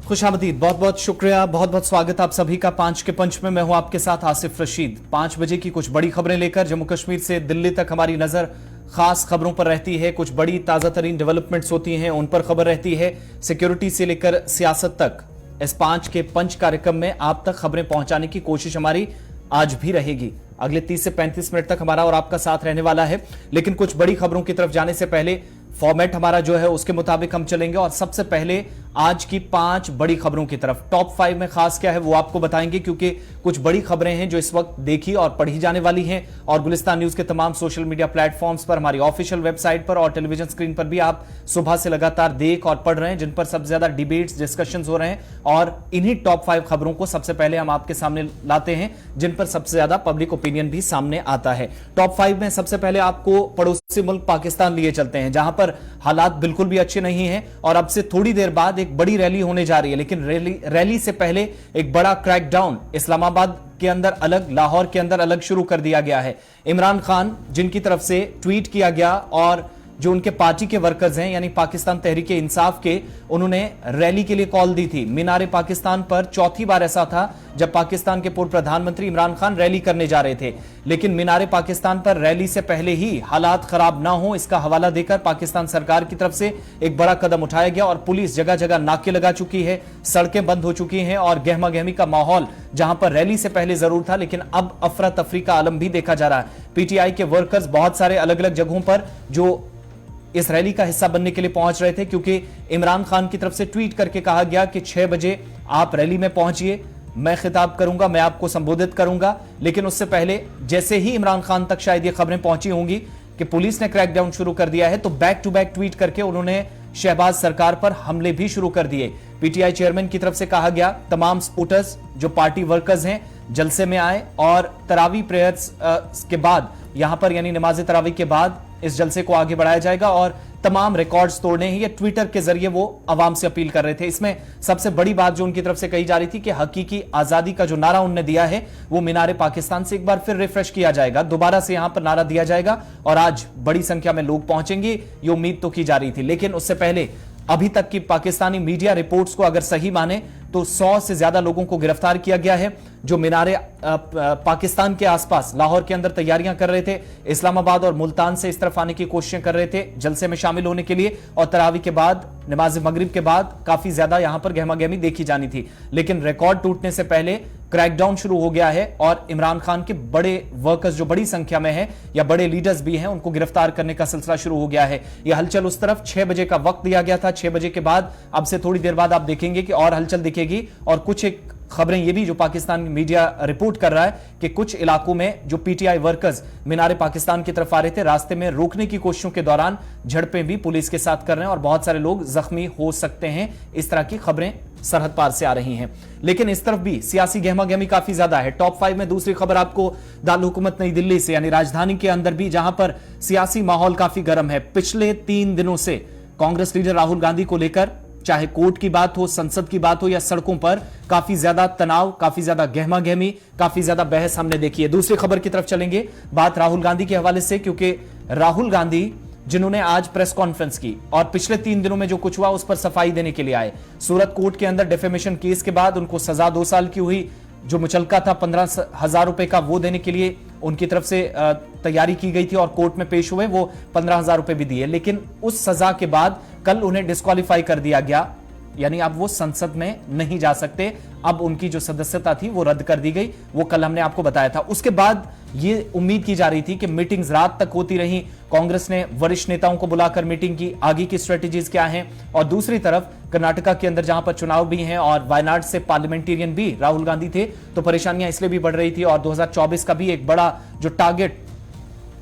खुशामदीद, बहुत बहुत शुक्रिया, बहुत बहुत स्वागत आप सभी का। 5 के पंच में मैं हूं आपके साथ आसिफ रशीद। 5 बजे की कुछ बड़ी खबरें लेकर जम्मू कश्मीर से दिल्ली तक हमारी नजर खास खबरों पर रहती है। कुछ बड़ी ताजा तरीन डेवलपमेंट्स होती हैं, उन पर खबर रहती है। सिक्योरिटी से लेकर सियासत तक इस 5 के पंच कार्यक्रम में आप तक खबरें पहुंचाने की कोशिश हमारी आज भी रहेगी। अगले 30 से 35 मिनट तक हमारा और आपका साथ रहने वाला है। लेकिन कुछ बड़ी खबरों की तरफ जाने से पहले फॉर्मेट हमारा जो है उसके मुताबिक हम चलेंगे और सबसे पहले आज की 5 बड़ी खबरों की तरफ। टॉप 5 में खास क्या है वो आपको बताएंगे, क्योंकि कुछ बड़ी खबरें हैं जो इस वक्त देखी और पढ़ी जाने वाली हैं। और गुलिस्तान न्यूज के तमाम सोशल मीडिया प्लेटफॉर्म्स पर, हमारी ऑफिशियल वेबसाइट पर और टेलीविजन स्क्रीन पर भी आप सुबह से लगातार देख और पढ़ रहे हैं, जिन पर सबसे ज्यादा डिबेट्स, डिस्कशंस हो रहे हैं। और इन्हीं टॉप 5 खबरों को सबसे पहले हम आपके सामने लाते हैं, जिन पर सबसे ज्यादा पब्लिक ओपिनियन भी सामने आता है। टॉप 5 में सबसे पहले आपको पड़ोसी मुल्क पाकिस्तान लिए चलते हैं, जहां पर हालात बिल्कुल भी अच्छे नहीं हैं और अब से थोड़ी देर बाद एक बड़ी रैली होने जा रही है। लेकिन रैली से पहले एक बड़ा क्रैकडाउन इस्लामाबाद के अंदर अलग, लाहौर के अंदर अलग शुरू कर दिया गया है। इमरान खान जिनकी तरफ से ट्वीट किया गया और जो उनके पार्टी के वर्कर्स हैं यानी पाकिस्तान तहरीक इंसाफ के, उन्होंने रैली के लिए कॉल दी थी। मीनारे पाकिस्तान पर चौथी बार ऐसा था जब पाकिस्तान के पूर्व प्रधानमंत्री इमरान खान रैली करने जा रहे थे। लेकिन मीनारे पाकिस्तान पर रैली से पहले ही हालात खराब ना हो, इसका हवाला देकर पाकिस्तान सरकार की तरफ से एक बड़ा कदम उठाया गया और पुलिस जगह जगह नाके लगा चुकी है, सड़कें बंद हो चुकी हैं और गहमा गहमी का माहौल जहां पर रैली से पहले जरूर था, लेकिन अब अफरा तफरी का आलम भी देखा जा रहा है। पीटीआई के वर्कर्स बहुत सारे अलग अलग जगहों पर जो इस रैली का हिस्सा बनने के लिए पहुंच रहे थे, क्योंकि इमरान खान की तरफ से ट्वीट करके कहा गया कि 6 बजे आप रैली में पहुंचिए, मैं खिताब करूंगा, मैं आपको संबोधित करूंगा। लेकिन उससे पहले जैसे ही इमरान खान तक शायद ये खबरें पहुंची होंगी कि पुलिस ने क्रैकडाउन शुरू कर दिया है, तो बैक टू बैक ट्वीट करके उन्होंने शहबाज सरकार पर हमले भी शुरू कर दिए। पीटीआई चेयरमैन की तरफ से कहा गया तमाम सपोर्टर्स जो पार्टी वर्कर्स हैं जलसे में आए और तरावी प्रेयर्स के बाद यहां पर यानी नमाज तरावी के बाद इस जलसे को आगे बढ़ाया जाएगा और तमाम रिकॉर्ड्स तोड़ने हैं। ये ट्विटर के जरिए वो आवाम से अपील कर रहे थे। इसमें सबसे बड़ी बात जो उनकी तरफ से कही जा रही थी कि हकीकी आजादी का जो नारा उन्होंने दिया है वो मीनारे पाकिस्तान से एक बार फिर रिफ्रेश किया जाएगा, दोबारा से यहां पर नारा दिया जाएगा और आज बड़ी संख्या में लोग पहुंचेंगे, ये उम्मीद तो की जा रही थी। लेकिन उससे पहले अभी तक की पाकिस्तानी मीडिया रिपोर्ट्स को अगर सही माने तो 100 से ज्यादा लोगों को गिरफ्तार किया गया है जो मीनारे पाकिस्तान के आसपास लाहौर के अंदर तैयारियां कर रहे थे, इस्लामाबाद और मुल्तान से इस तरफ आने की कोशिशें कर रहे थे जलसे में शामिल होने के लिए। और तरावी के बाद, नमाज मगरिब के बाद काफी ज्यादा यहां पर गहमा गहमी देखी जानी थी। लेकिन रिकॉर्ड टूटने से पहले क्रैकडाउन शुरू हो गया है और इमरान खान के बड़े वर्कर्स जो बड़ी संख्या में हैं या बड़े लीडर्स भी हैं, उनको गिरफ्तार करने का सिलसिला शुरू हो गया है। यह हलचल उस तरफ 6 बजे का वक्त दिया गया था। 6 बजे के बाद अब से थोड़ी देर बाद आप देखेंगे कि और हलचल दिखेगी। और कुछ एक खबरें ये भी जो पाकिस्तान मीडिया रिपोर्ट कर रहा है कि कुछ इलाकों में जो पीटीआई वर्कर्स मीनारे पाकिस्तान की तरफ आ रहे थे, रास्ते में रोकने की कोशिशों के दौरान झड़पें भी पुलिस के साथ कर रहे हैं और बहुत सारे लोग जख्मी हो सकते हैं। इस तरह की खबरें सरहद पार से आ रही हैं। लेकिन इस तरफ भी सियासी गहमा गहमी काफी ज्यादा है। टॉप 5 में दूसरी खबर आपको दारुल हुकूमत नई दिल्ली से, यानी राजधानी के अंदर भी जहां पर सियासी माहौल काफी गर्म है। पिछले 3 दिनों से कांग्रेस लीडर राहुल गांधी को लेकर चाहे कोर्ट की बात हो, संसद की बात हो या सड़कों पर काफी ज्यादा तनाव, काफी ज्यादा गहमा गहमी, काफी ज्यादा बहस हमने देखी है। दूसरी खबर की तरफ चलेंगे, बात राहुल गांधी के हवाले से, क्योंकि राहुल गांधी जिन्होंने आज प्रेस कॉन्फ्रेंस की और पिछले 3 दिनों में जो कुछ हुआ उस पर सफाई देने के लिए आए। सूरत कोर्ट के अंदर डिफेमेशन केस के बाद उनको सजा 2 साल की हुई। जो मुचलका था 15,000 रुपए का, वो देने के लिए उनकी तरफ से तैयारी की गई थी और कोर्ट में पेश हुए, वो 15,000 रुपए भी दिए। लेकिन उस सजा के बाद कल उन्हें डिस्क्वालीफाई कर दिया गया, यानी अब वो संसद में नहीं जा सकते। अब उनकी जो सदस्यता थी वो रद्द कर दी गई, वो कल हमने आपको बताया था। उसके बाद ये उम्मीद की जा रही थी कि मीटिंग्स रात तक होती रही। कांग्रेस ने वरिष्ठ नेताओं को बुलाकर मीटिंग की, आगे की स्ट्रेटेजीज क्या हैं। और दूसरी तरफ कर्नाटका के अंदर जहां पर चुनाव भी हैं और वायनाड से पार्लियामेंटेरियन भी राहुल गांधी थे, तो परेशानियां इसलिए भी बढ़ रही थी। और 2024 का भी एक बड़ा जो टारगेट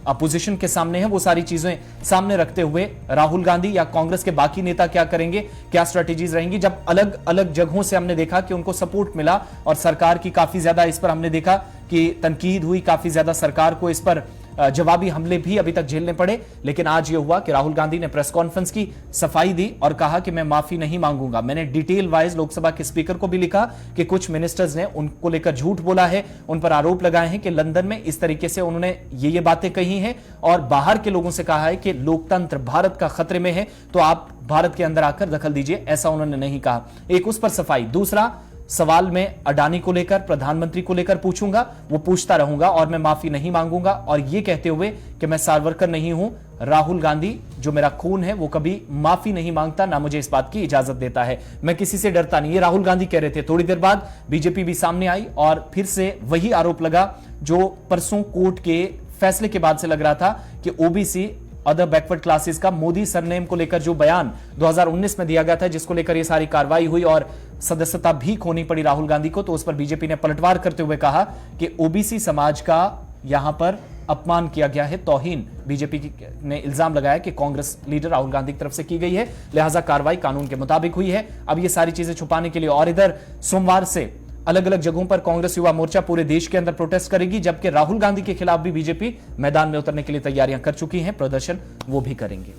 अपोजिशन के सामने है, वो सारी चीजें सामने रखते हुए राहुल गांधी या कांग्रेस के बाकी नेता क्या करेंगे, क्या स्ट्रेटेजीज रहेंगी। जब अलग अलग जगहों से हमने देखा कि उनको सपोर्ट मिला और सरकार की काफी ज्यादा इस पर हमने देखा कि तनकीद हुई, काफी ज्यादा सरकार को इस पर जवाबी हमले भी अभी तक झेलने पड़े। लेकिन आज यह हुआ कि राहुल गांधी ने प्रेस कॉन्फ्रेंस की, सफाई दी और कहा कि मैं माफी नहीं मांगूंगा। मैंने डिटेल वाइज लोकसभा के स्पीकर को भी लिखा कि कुछ मिनिस्टर्स ने उनको लेकर झूठ बोला है, उन पर आरोप लगाए हैं कि लंदन में इस तरीके से उन्होंने ये बातें कही हैं और बाहर के लोगों से कहा है कि लोकतंत्र भारत का खतरे में है, तो आप भारत के अंदर आकर दखल दीजिए। ऐसा उन्होंने नहीं कहा। एक उस पर सफाई। दूसरा सवाल मैं अडानी को लेकर, प्रधानमंत्री को लेकर पूछूंगा, वो पूछता रहूंगा और मैं माफी नहीं मांगूंगा। और ये कहते हुए कि मैं सावरकर नहीं हूं, राहुल गांधी जो मेरा खून है वो कभी माफी नहीं मांगता, ना मुझे इस बात की इजाजत देता है। मैं किसी से डरता नहीं, ये राहुल गांधी कह रहे थे। थोड़ी देर बाद बीजेपी भी सामने आई और फिर से वही आरोप लगा जो परसों कोर्ट के फैसले के बाद से लग रहा था कि ओबीसी अदर बैकवर्ड क्लासेस का मोदी सरनेम को लेकर जो बयान 2019 में दिया गया था, जिसको लेकर ये सारी कार्रवाई हुई और सदस्यता भी खोनी पड़ी राहुल गांधी को, तो उस पर बीजेपी ने पलटवार करते हुए कहा कि ओबीसी समाज का यहां पर अपमान किया गया है, तौहीन बीजेपी ने इल्जाम लगाया कि कांग्रेस लीडर राहुल गांधी की तरफ से की गई है, लिहाजा कार्रवाई कानून के मुताबिक हुई है। अब ये सारी चीजें छुपाने के लिए और इधर सोमवार से अलग अलग जगहों पर कांग्रेस युवा मोर्चा पूरे देश के अंदर प्रोटेस्ट करेगी, जबकि राहुल गांधी के खिलाफ भी बीजेपी मैदान में उतरने के लिए तैयारियां कर चुकी है, प्रदर्शन वो भी करेंगे।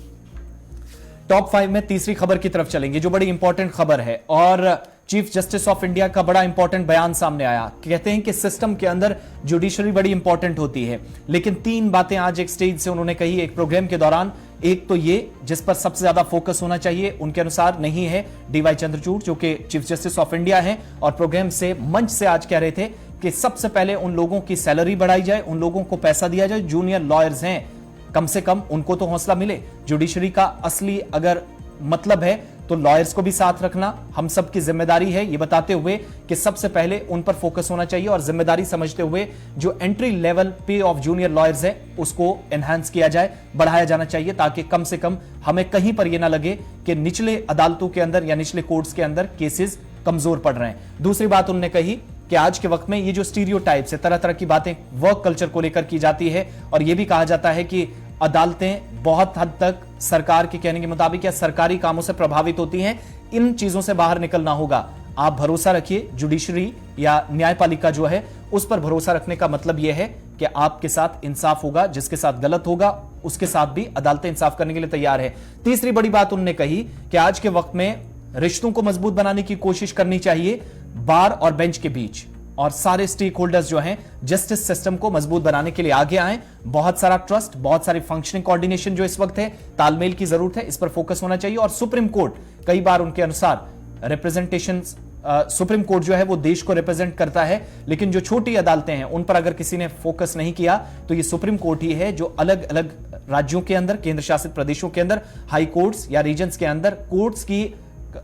टॉप 5 में तीसरी खबर की तरफ चलेंगे, जो बड़ी इंपॉर्टेंट खबर है और चीफ जस्टिस ऑफ इंडिया का बड़ा इंपॉर्टेंट बयान सामने आया। कहते हैं कि सिस्टम के अंदर जुडिशरी बड़ी इंपॉर्टेंट होती है, लेकिन 3 बातें आज एक स्टेज से उन्होंने कही एक प्रोग्राम के दौरान। एक तो ये जिस पर सबसे ज्यादा फोकस होना चाहिए उनके अनुसार नहीं है डीवाई चंद्रचूड़ जो कि चीफ जस्टिस ऑफ इंडिया हैं और प्रोग्राम से मंच से आज कह रहे थे कि सबसे पहले उन लोगों की सैलरी बढ़ाई जाए, उन लोगों को पैसा दिया जाए, जूनियर लॉयर्स हैं, कम से कम उनको तो हौसला मिले। जुडिशरी का असली अगर मतलब है तो लॉयर्स को भी साथ रखना हम सब की जिम्मेदारी है, ये बताते हुए कि सबसे पहले उन पर फोकस होना चाहिए और जिम्मेदारी समझते हुए जो एंट्री लेवल पे ऑफ जूनियर लॉयर्स है उसको एनहांस किया जाए, बढ़ाया जाना चाहिए, ताकि कम से कम हमें कहीं पर यह ना लगे कि निचले अदालतों के अंदर या निचले कोर्ट्स के अंदर केसेस कमजोर पड़ रहे हैं। दूसरी बात उन्होंने कही कि आज के वक्त में ये जो स्टीरियोटाइप्स है, तरह तरह की बातें वर्क कल्चर को लेकर की जाती है और यह भी कहा जाता है कि अदालतें बहुत हद तक सरकार के कहने के मुताबिक या सरकारी कामों से प्रभावित होती हैं, इन चीजों से बाहर निकलना होगा। आप भरोसा रखिए जुडिशरी या न्यायपालिका जो है उस पर भरोसा रखने का मतलब यह है कि आपके साथ इंसाफ होगा, जिसके साथ गलत होगा उसके साथ भी अदालतें इंसाफ करने के लिए तैयार है। तीसरी बड़ी बात उन्होंने कही कि आज के वक्त में रिश्तों को मजबूत बनाने की कोशिश करनी चाहिए बार और बेंच के बीच, और सारे स्टेक होल्डर्स जो हैं जस्टिस सिस्टम को मजबूत बनाने के लिए आगे आए। बहुत सारा ट्रस्ट, बहुत सारी फंक्शनिंग कोऑर्डिनेशन जो इस वक्त है, तालमेल की जरूरत है, इस पर फोकस होना चाहिए। और सुप्रीम कोर्ट कई बार उनके अनुसार रिप्रेजेंटेशन, सुप्रीम कोर्ट जो है वो देश को रिप्रेजेंट करता है, लेकिन जो छोटी अदालतें हैं उन पर अगर किसी ने फोकस नहीं किया तो ये सुप्रीम कोर्ट ही है जो अलग अलग राज्यों के अंदर, केंद्र शासित प्रदेशों के अंदर, हाई कोर्ट्स या रीजन्स के अंदर कोर्ट्स की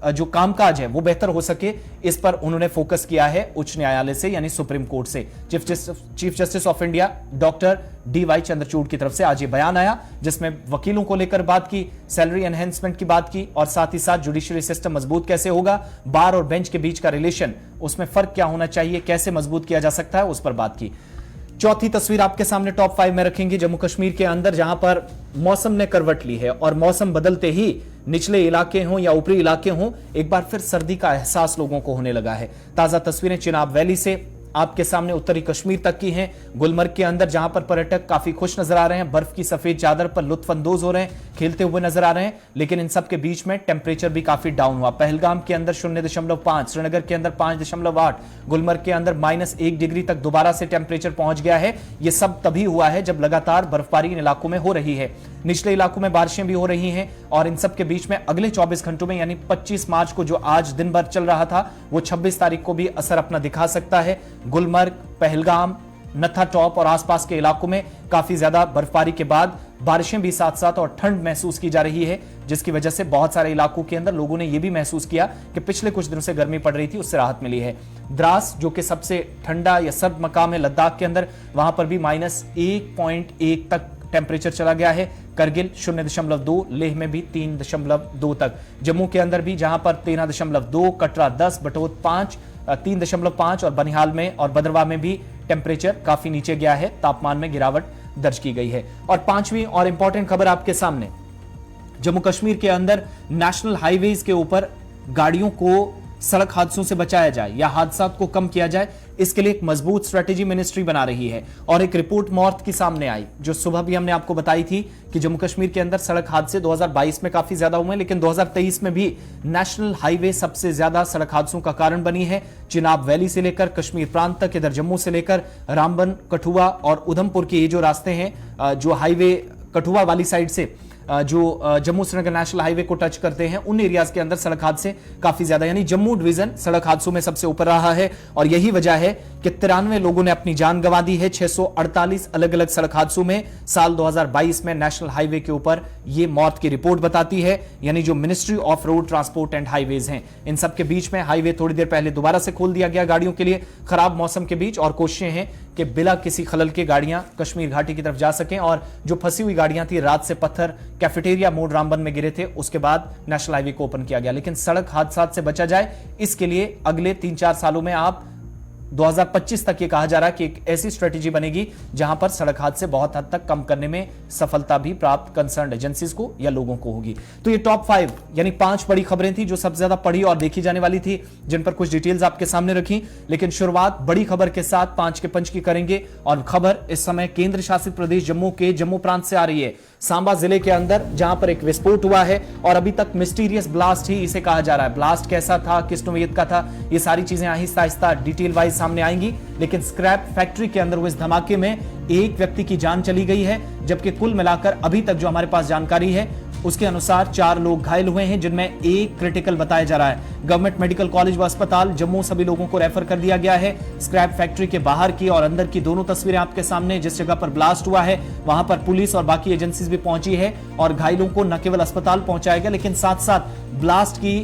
जो कामकाज है वो बेहतर हो सके, इस पर उन्होंने फोकस किया है उच्च न्यायालय से यानी सुप्रीम कोर्ट से। Chief justice of India doctor D Y Chandrachud की तरफ से आज ये बयान आया, जिसमें वकीलों को लेकर बात की, सैलरी एनहेंसमेंट की बात की और साथ ही साथ जुडिशरी सिस्टम मजबूत कैसे होगा, बार और बेंच के बीच का रिलेशन, उसमें फर्क क्या होना चाहिए, कैसे मजबूत किया जा सकता है, उस पर बात की। चौथी तस्वीर आपके सामने टॉप 5 में रखेंगे जम्मू कश्मीर के अंदर, जहां पर मौसम ने करवट ली है और मौसम बदलते ही निचले इलाके हों या ऊपरी इलाके हों, एक बार फिर सर्दी का एहसास लोगों को होने लगा है। ताजा तस्वीरें चिनाब वैली से आपके सामने उत्तरी कश्मीर तक की हैं, गुलमर्ग के अंदर जहां पर पर्यटक काफी खुश नजर आ रहे हैं, बर्फ की सफेद चादर पर लुत्फअंदोज हो रहे हैं, खेलते हुए नजर आ रहे हैं, लेकिन इन सब के बीच में टेम्परेचर भी काफी डाउन हुआ। पहलगाम के अंदर 0.5, श्रीनगर के अंदर 5.8, गुलमर्ग के अंदर -1 डिग्री तक दोबारा से टेम्परेचर पहुंच गया है। यह सब तभी हुआ है जब लगातार बर्फबारी इन इलाकों में हो रही है, निचले इलाकों में बारिशें भी हो रही हैं और इन सब के बीच में अगले 24 घंटों में यानी 25 मार्च को जो आज दिन भर चल रहा था वो 26 तारीख को भी असर अपना दिखा सकता है। गुलमर्ग, पहलगाम, नथा टॉप और आसपास के इलाकों में काफी ज्यादा बर्फबारी के बाद बारिशें भी साथ साथ और ठंड महसूस की जा रही है, जिसकी वजह से बहुत सारे इलाकों के अंदर लोगों ने यह भी महसूस किया कि पिछले कुछ दिनों से गर्मी पड़ रही थी उससे राहत मिली है। द्रास जो कि सबसे ठंडा या सर्द मकाम है लद्दाख के अंदर, वहां पर भी -1.1 तक टेम्परेचर चला गया है। करगिल 0.2, लेह में भी 3.2 तक, जम्मू के अंदर भी जहां पर 13.2, कटरा 10, बटोत 3.5 और बनिहाल में और बदरवा में भी टेम्परेचर काफी नीचे गया है, तापमान में गिरावट दर्ज की गई है। और पांचवी और इंपॉर्टेंट खबर आपके सामने, जम्मू कश्मीर के अंदर नेशनल हाईवेज के ऊपर गाड़ियों को सड़क हादसों से बचाया जाए या हादसा को कम किया जाए, इसके लिए एक मजबूत स्ट्रेटेजी मिनिस्ट्री बना रही है। और एक रिपोर्ट मौत की सामने आई जो सुबह भी हमने आपको बताई थी कि जम्मू कश्मीर के अंदर सड़क हादसे 2022 में काफी ज्यादा हुए, लेकिन 2023 में भी नेशनल हाईवे सबसे ज्यादा सड़क हादसों का कारण बनी है। चिनाब वैली से लेकर कश्मीर प्रांत तक, इधर जम्मू से लेकर रामबन, कठुआ और उधमपुर के ये जो रास्ते हैं जो हाईवे कठुआ वाली साइड से जो जम्मू श्रीनगर नेशनल हाईवे को टच करते हैं, उन एरियाज के अंदर सड़क हादसे काफी ज्यादा, यानी जम्मू डिवीजन सड़क हादसों में सबसे ऊपर रहा है। और यही वजह है कि 93 लोगों ने अपनी जान गंवा दी है 648 अलग अलग सड़क हादसों में। साल 2022 में नेशनल हाईवे के ऊपर यह मौत की रिपोर्ट बताती है, यानी जो ministry of road transport and highways हैं, इन सब के बीच में हाईवे थोड़ी देर पहले दोबारा से खोल दिया गया गाड़ियों के लिए खराब मौसम के बीच, और कोशिशें हैं कि बिना किसी खलल के गाड़ियां कश्मीर घाटी की तरफ जा सकें। और जो फंसी हुई गाड़ियां थी, रात से पत्थर कैफेटेरिया मोड़ रामबन में गिरे थे, उसके बाद नेशनल हाईवे को ओपन किया गया। लेकिन सड़क हादसा से बचा जाए, इसके लिए अगले 3-4 सालों में आप 2025 तक ये कहा जा रहा है कि एक ऐसी स्ट्रेटेजी बनेगी जहां पर सड़क हादसे बहुत हद तक कम करने में सफलता भी प्राप्त कंसर्न एजेंसीज को या लोगों को होगी। तो ये टॉप 5 यानी 5 बड़ी खबरें थी जो सबसे ज्यादा पढ़ी और देखी जाने वाली थी, जिन पर कुछ डिटेल्स आपके सामने रखी। लेकिन शुरुआत बड़ी खबर के साथ 5 के पंच की करेंगे, और खबर इस समय केंद्र शासित प्रदेश जम्मू के जम्मू प्रांत से आ रही है, सांबा जिले के अंदर, जहां पर एक विस्फोट हुआ है और अभी तक मिस्टीरियस ब्लास्ट ही इसे कहा जा रहा है। ब्लास्ट कैसा था, किस नोयत का था, ये सारी चीजें आहिस्ता आहिस्ता डिटेल वाइज सामने आएंगी। लेकिन स्क्रैप फैक्ट्री के अंदर हुए इस धमाके में एक व्यक्ति की जान चली गई है, जबकि कुल मिलाकर अभी तक जो हमारे पास जानकारी है उसके अनुसार 4 लोग घायल हुए हैं, जिनमें एक क्रिटिकल बताया जा रहा है। गवर्नमेंट मेडिकल कॉलेज व अस्पताल जम्मू सभी लोगों को रेफर कर दिया गया है। स्क्रैप फैक्ट्री के बाहर की और अंदर की दोनों तस्वीरें आपके सामने, जिस जगह पर ब्लास्ट हुआ है वहां पर पुलिस और बाकी एजेंसीज भी पहुंची है और घायलों को न केवल अस्पताल पहुंचाया गया, लेकिन साथ साथ ब्लास्ट की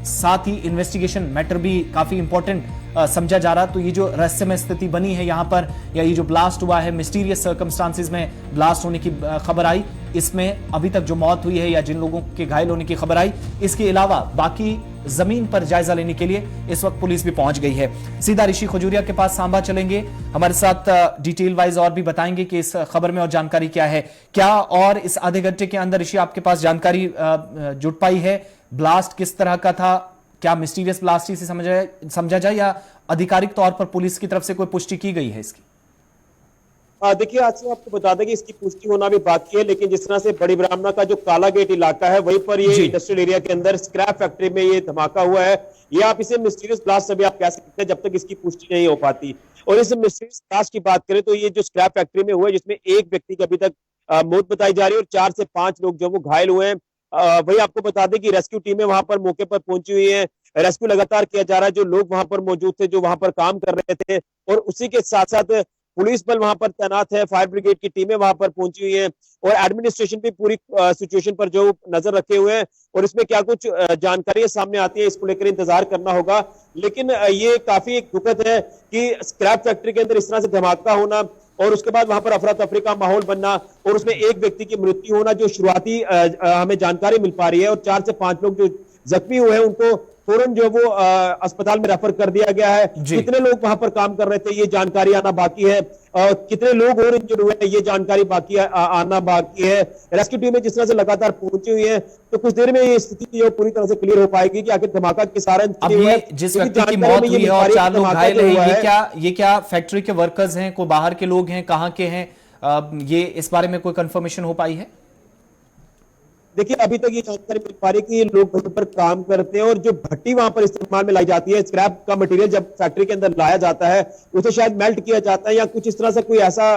साथ ही इन्वेस्टिगेशन मैटर भी काफी इंपॉर्टेंट समझा जा रहा। तो ये जो रहस्यमय स्थिति बनी है यहां पर, या ये जो ब्लास्ट हुआ है, मिस्टीरियस सर्कमस्टांसेस में ब्लास्ट होने की खबर आई, इसमें अभी तक जो मौत हुई है या जिन लोगों के घायल होने की खबर आई, इसके अलावा बाकी जमीन पर जायजा लेने के लिए इस वक्त पुलिस भी पहुंच गई है। सीधा ऋषि खजूरिया के पास सांबा चलेंगे, हमारे साथ डिटेल वाइज और भी बताएंगे कि इस खबर में और जानकारी क्या है, क्या और इस आधे घंटे के अंदर ऋषि आपके पास जानकारी जुट पाई है, ब्लास्ट किस तरह का था, क्या मिस्टीरियस ब्लास्ट से समझा जाए या आधिकारिक तौर पर पुलिस की तरफ से कोई पुष्टि की गई है इसकी? देखिए, आज से आपको बता दें कि इसकी पुष्टि होना भी बाकी है, लेकिन जिस तरह से बड़ी ब्राह्मणा का जो काला गेट इलाका है वहीं पर ये इंडस्ट्रियल एरिया के अंदर स्क्रैप फैक्ट्री में ये धमाका हुआ है। ये आप इसे मिस्टीरियस ब्लास्ट अभी आप कह सकते हैं जब तक इसकी पुष्टि नहीं हो पाती। और इस मिस्टीरियस ब्लास्ट की बात करें तो ये जो स्क्रैप फैक्ट्री में हुआ है, जिसमें एक व्यक्ति की अभी तक मौत बताई जा रही है और 4 से 5 लोग जो वो घायल हुए हैं। वही आपको बता दें कि रेस्क्यू टीमें वहां पर मौके पर पहुंची हुई है, रेस्क्यू लगातार किया जा रहा है। जो लोग वहां पर मौजूद थे, जो वहां पर काम कर रहे थे, और उसी के साथ साथ पुलिस बल वहां पर तैनात है, फायर ब्रिगेड की टीमें वहां पर पहुंची हुई है, और एडमिनिस्ट्रेशन भी पूरी सिचुएशन पर जो नजर रखे हुए हैं। और इसमें क्या कुछ जानकारी सामने आती है, इसको लेकर इंतजार करना होगा। लेकिन ये काफी एक दुखद है कि स्क्रैप फैक्ट्री के अंदर इस तरह से धमाका होना और उसके बाद वहां पर अफरा तफरी का माहौल बनना और उसमें एक व्यक्ति की मृत्यु होना, जो शुरुआती हमें जानकारी मिल पा रही है, और 4 से 5 लोग जो जख्मी हुए हैं उनको फौरन जो वो अस्पताल में रेफर कर दिया गया है। कितने लोग वहां पर काम कर रहे थे ये जानकारी आना बाकी है, कितने लोग और इंजर्ड हुए हैं ये जानकारी बाकी है, आना बाकी है। रेस्क्यू टीमें जिस तरह से लगातार पहुंची हुई है, तो कुछ देर में ये स्थिति जो पूरी तरह से क्लियर हो पाएगी कि आखिर धमाका किस कारण जिस व्यक्ति की मौत हुई है और 4 लोग घायल हैं, ये क्या फैक्ट्री के वर्कर्स हैं, कोई बाहर के लोग हैं, कहां के हैं, ये इस बारे में कोई कंफर्मेशन हो पाई है? देखिए, अभी तक ये जानकारी मिल पा रही है कि ये लोग वहीं पर काम करते हैं, और जो भट्टी वहां पर इस्तेमाल में लाई जाती है, स्क्रैप का मटेरियल जब फैक्ट्री के अंदर लाया जाता है उसे शायद मेल्ट किया जाता है या कुछ इस तरह से कोई ऐसा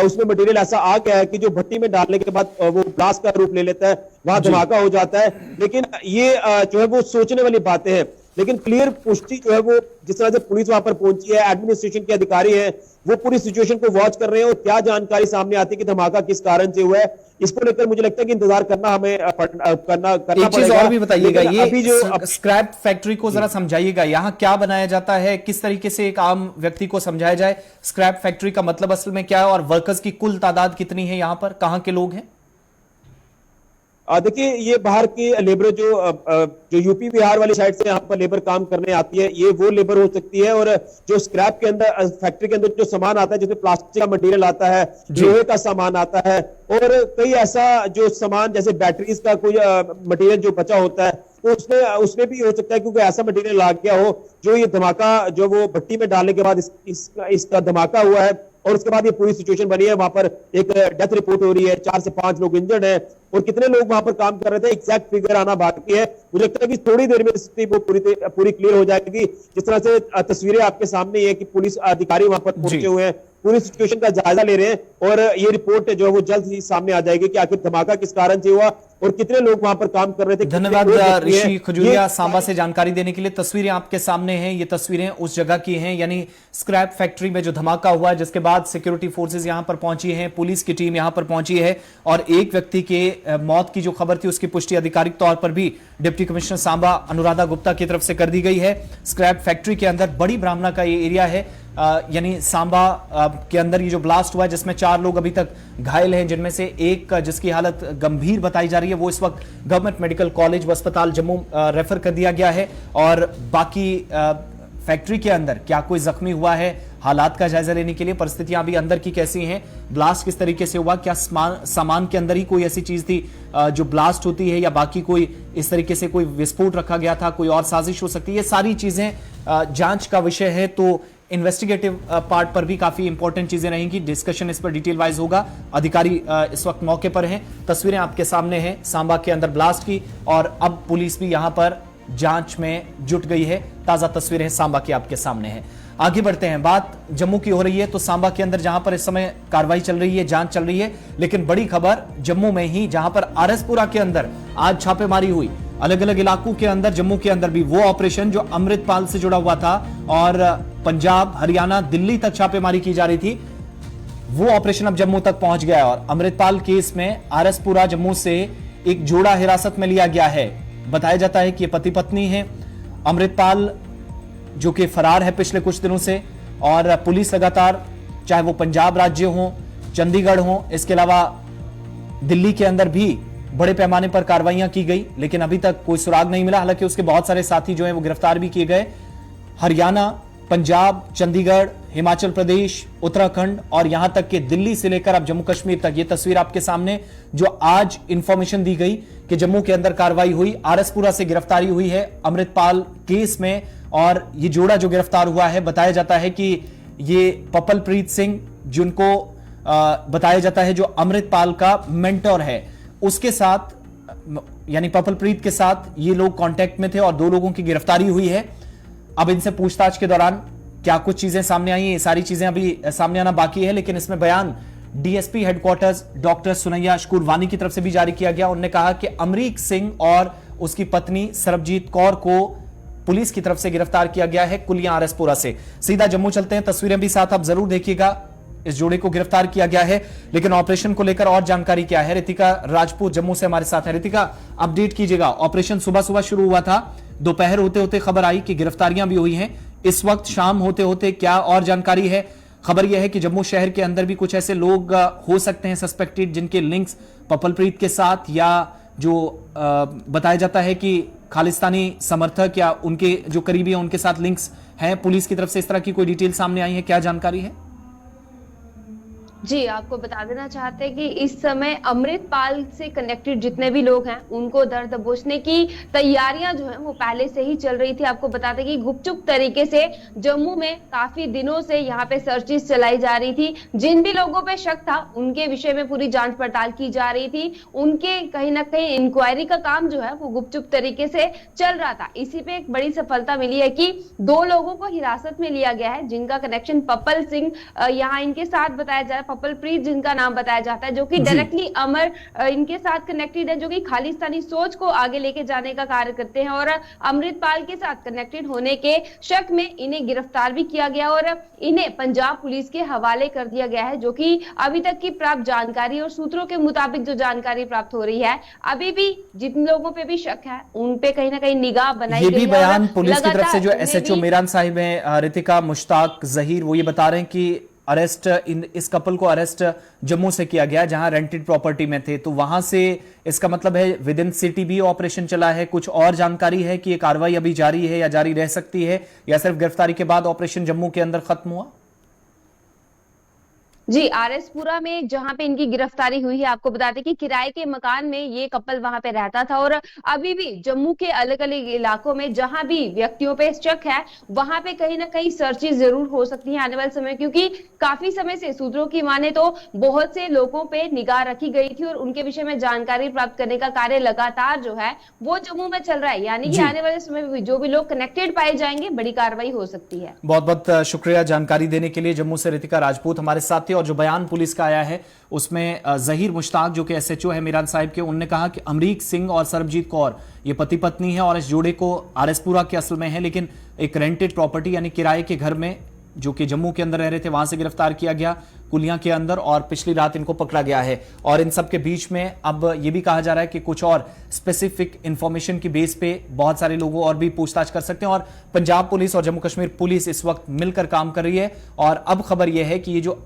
उसमें मटेरियल ऐसा आ गया है कि जो भट्टी में डालने के बाद वो ब्लास्ट का रूप ले लेता है, वहां धमाका हो जाता है। लेकिन ये जो है वो सोचने वाली बातें हैं, लेकिन क्लियर पुष्टि जो है वो जिस तरह से पुलिस वहां पर पहुंची है, एडमिनिस्ट्रेशन के अधिकारी हैं, वो पूरी सिचुएशन को वॉच कर रहे हैं, और क्या जानकारी सामने आती है कि धमाका किस कारण से हुआ है, इसको लेकर मुझे लगता है कि इंतजार करना हमें करना एक चीज और भी बताइएगा, ये अभी जो स्क्रैप फैक्ट्री को जरा समझाइएगा, यहाँ क्या बनाया जाता है, किस तरीके से एक आम व्यक्ति को समझाया जाए स्क्रैप फैक्ट्री का मतलब असल में क्या है, और वर्कर्स की कुल तादाद कितनी है, यहाँ पर कहाँ के लोग हैं? देखिए, ये बाहर की लेबर जो यूपी बिहार वाली साइड से यहाँ पर लेबर काम करने आती है, ये वो लेबर हो सकती है। और जो स्क्रैप के अंदर फैक्ट्री के अंदर जो सामान आता है, जिसमें प्लास्टिक का मटेरियल आता है, लोहे का सामान आता है, और कई ऐसा जो सामान जैसे बैटरीज का कोई मटेरियल जो बचा होता है, तो उसने उसमें भी हो सकता है क्योंकि ऐसा मटेरियल आ गया हो जो ये धमाका जो वो भट्टी में डालने के बाद इसका धमाका हुआ है और उसके बाद ये पूरी सिचुएशन बनी है। वहां पर एक डेथ रिपोर्ट हो रही है, 4 से 5 लोग इंजर्ड हैं और कितने लोग वहां पर काम कर रहे थे एग्जैक्ट फिगर आना बाकी है। मुझे लगता है कि थोड़ी देर में स्थिति वो पूरी क्लियर हो जाएगी। जिस तरह से तस्वीरें आपके सामने ही है कि पुलिस अधिकारी वहां पर पहुंचे हुए हैं, पूरी सिचुएशन का जायजा ले रहे हैं और ये रिपोर्ट जो है वो जल्द ही सामने आ जाएगी कि आखिर धमाका किस कारण से हुआ और कितने लोग वहां पर काम कर रहे थे। धन्यवाद ऋषि खजुरिया सांबा से जानकारी देने के लिए। तस्वीरें आपके सामने हैं, ये तस्वीरें उस जगह की हैं, यानी स्क्रैप फैक्ट्री में जो धमाका हुआ है, जिसके बाद सिक्योरिटी फोर्सेस यहां पर पहुंची हैं, पुलिस की टीम यहां पर पहुंची है और एक व्यक्ति के मौत की जो खबर थी उसकी पुष्टि आधिकारिक तौर पर भी डिप्टी कमिश्नर सांबा अनुराधा गुप्ता की तरफ से कर दी गई है। स्क्रैप फैक्ट्री के अंदर बड़ी ब्राह्मणा का ये एरिया है, यानी सांबा के अंदर ये जो ब्लास्ट हुआ है जिसमें 4 लोग अभी तक घायल हैं, जिनमें से एक जिसकी हालत गंभीर बताई जा रही है वो इस वक्त गवर्नमेंट मेडिकल कॉलेज व अस्पताल जम्मू रेफर कर दिया गया है। और बाकी फैक्ट्री के अंदर क्या कोई जख्मी हुआ है, हालात का जायजा लेने के लिए, परिस्थितियां अभी अंदर की कैसी हैं, ब्लास्ट किस तरीके से हुआ, क्या सामान के अंदर ही कोई ऐसी चीज थी जो ब्लास्ट होती है या बाकी कोई इस तरीके से कोई विस्फोट रखा गया था, कोई और साजिश हो सकती है, ये सारी चीजें जांच का विषय है। तो इन्वेस्टिगेटिव पार्ट पर भी काफी इंपॉर्टेंट चीजें रहेंगी, डिस्कशन इस पर डिटेल वाइज होगा। अधिकारी इस वक्त मौके पर हैं, तस्वीरें आपके सामने हैं सांबा के अंदर ब्लास्ट की और अब पुलिस भी यहां पर जांच में जुट गई है। ताजा तस्वीरें सांबा की आपके सामने हैं। आगे बढ़ते हैं, बात जम्मू की हो रही है तो सांबा के अंदर जहां पर इस समय कार्रवाई चल रही है, जांच चल रही है, लेकिन बड़ी खबर जम्मू में ही जहां पर आरएसपुरा के अंदर आज छापेमारी हुई। अलग अलग इलाकों के अंदर जम्मू के अंदर भी वो ऑपरेशन जो अमृतपाल से जुड़ा हुआ था और पंजाब हरियाणा दिल्ली तक छापेमारी की जा रही थी, वो ऑपरेशन अब जम्मू तक पहुंच गया है और अमृतपाल केस में आरएसपुरा जम्मू से एक जोड़ा हिरासत में लिया गया है। बताया जाता है कि ये पति पत्नी है, अमृतपाल जो कि फरार है पिछले कुछ दिनों से और पुलिस लगातार, चाहे वो पंजाब राज्य हो, चंडीगढ़ हो, इसके अलावा दिल्ली के अंदर भी बड़े पैमाने पर कार्रवाइयां की गई, लेकिन अभी तक कोई सुराग नहीं मिला। हालांकि उसके बहुत सारे साथी जो हैं वो गिरफ्तार भी किए गए। हरियाणा, पंजाब, चंडीगढ़, हिमाचल प्रदेश, उत्तराखंड और यहां तक कि दिल्ली से लेकर अब जम्मू कश्मीर तक, ये तस्वीर आपके सामने जो आज इंफॉर्मेशन दी गई कि जम्मू के अंदर कार्रवाई हुई, आरएसपुरा से गिरफ्तारी हुई है अमृतपाल केस में और ये जोड़ा जो गिरफ्तार हुआ है, बताया जाता है कि ये पपलप्रीत सिंह, जिनको बताया जाता है जो अमृतपाल का मेंटर है, उसके साथ यानी पपलप्रीत के साथ ये लोग कांटेक्ट में थे और 2 लोगों की गिरफ्तारी हुई है। अब इनसे पूछताछ के दौरान क्या कुछ चीजें सामने आई हैं, ये सारी चीजें अभी सामने आना बाकी है, लेकिन इसमें बयान डीएसपी हेडक्वार्टर्स डॉक्टर सुनैया शकुरवानी की तरफ से भी जारी किया गया। उन्होंने कहा कि अमरीक सिंह और उसकी पत्नी सरबजीत कौर को पुलिस की तरफ से गिरफ्तार किया गया है कुलियां आरएसपुरा से। सीधा जम्मू चलते हैं, तस्वीरें भी साथ आप जरूर देखिएगा। इस जोड़े को गिरफ्तार किया गया है, लेकिन ऑपरेशन को लेकर और जानकारी क्या है, रितिका राजपूत जम्मू से हमारे साथ है। रितिका, अपडेट कीजिएगा। ऑपरेशन सुबह सुबह शुरू हुआ था, दोपहर होते होते खबर आई कि गिरफ्तारियां भी हुई हैं, इस वक्त शाम होते होते क्या और जानकारी है? खबर यह है कि जम्मू शहर के अंदर भी कुछ ऐसे लोग हो सकते हैं सस्पेक्टेड जिनके लिंक्स पपलप्रीत के साथ या जो बताया जाता है कि खालिस्तानी समर्थक या उनके जो करीबी हैं उनके साथ लिंक्स हैं। पुलिस की तरफ से इस तरह की कोई डिटेल सामने आई है, क्या जानकारी है? जी, आपको बता देना चाहते हैं कि इस समय अमृतपाल से कनेक्टेड जितने भी लोग हैं उनको दर दबोचने की तैयारियां जो हैं वो पहले से ही चल रही थी। आपको बताते हैं कि गुपचुप तरीके से जम्मू में काफी दिनों से यहाँ पे सर्चेस चलाई जा रही थी। जिन भी लोगों पे शक था उनके विषय में पूरी जांच पड़ताल की जा रही थी, उनके कहीं ना कहीं इंक्वायरी का काम जो है वो गुपचुप तरीके से चल रहा था। इसी पे एक बड़ी सफलता मिली है कि 2 लोगों को हिरासत में लिया गया है जिनका कनेक्शन पपल सिंह यहाँ इनके साथ बताया जा रहा है, पपलप्रीत जिनका नाम बताया जाता है, जो कि डायरेक्टली अमर इनके साथ कनेक्टेड है, जो कि खालिस्तानी सोच को आगे लेके जाने का कार्य करते हैं और अमृतपाल के साथ कनेक्टेड होने के शक में इन्हें गिरफ्तार भी किया गया और इन्हें पंजाब पुलिस के हवाले कर दिया गया है। जो कि अभी तक की प्राप्त जानकारी और सूत्रों के मुताबिक जो जानकारी प्राप्त हो रही है, अभी भी जिन लोगों पे भी शक है उन पे कहीं ना कहीं निगाह बनाई गई है। ये भी बयान पुलिस की तरफ से जो एसएचओ मीरान साहिब हैं, रितिका मुश्ताक जहीर, वो ये बता रहे हैं कि अरेस्ट इस कपल को अरेस्ट जम्मू से किया गया जहां रेंटेड प्रॉपर्टी में थे, तो वहां से इसका मतलब है विद इन सिटी भी ऑपरेशन चला है। कुछ और जानकारी है कि ये कार्रवाई अभी जारी है या जारी रह सकती है या सिर्फ गिरफ्तारी के बाद ऑपरेशन जम्मू के अंदर खत्म हुआ? जी, आरएसपुरा में जहां पे इनकी गिरफ्तारी हुई है, आपको बताते कि किराए के मकान में ये कपल वहां पे रहता था और अभी भी जम्मू के अलग अलग इलाकों में जहां भी व्यक्तियों पे शक है, वहां पे कहीं ना कहीं सर्चेज जरूर हो सकती हैं आने वाले समय, क्योंकि काफी समय से सूत्रों की माने तो बहुत से लोगों पे निगाह रखी गई थी और उनके विषय में जानकारी प्राप्त करने का कार्य लगातार जो है वो जम्मू में चल रहा है। यानी कि जी। आने वाले समय में जो भी लोग कनेक्टेड पाए जाएंगे, बड़ी कार्रवाई हो सकती है। बहुत बहुत शुक्रिया जानकारी देने के लिए। जम्मू से रितिका राजपूत हमारे साथ थे। और जो बयान पुलिस का आया है उसमें जहीर मुश्ताक जो कि एसएचओ है मीरान साहिब के, उन्होंने कहा कि अमरीक सिंह और सरबजीत कौर ये पति पत्नी है और इस जोड़े को आरएसपुरा के असल में है, लेकिन एक रेंटेड प्रॉपर्टी यानी किराए के घर में जो कि जम्मू के अंदर रह रहे थे वहां से गिरफ्तार किया गया कुलियां के अंदर, और पिछली रात इनको पकड़ा गया है। और इन सब के बीच में अब यह भी कहा जा रहा है कि कुछ और स्पेसिफिक इंफॉर्मेशन की बेस पे बहुत सारे लोगों और भी पूछताछ कर सकते हैं। और पंजाब पुलिस और जम्मू कश्मीर पुलिस इस वक्त मिलकर काम कर रही है। और अब खबर यह है कि ये जो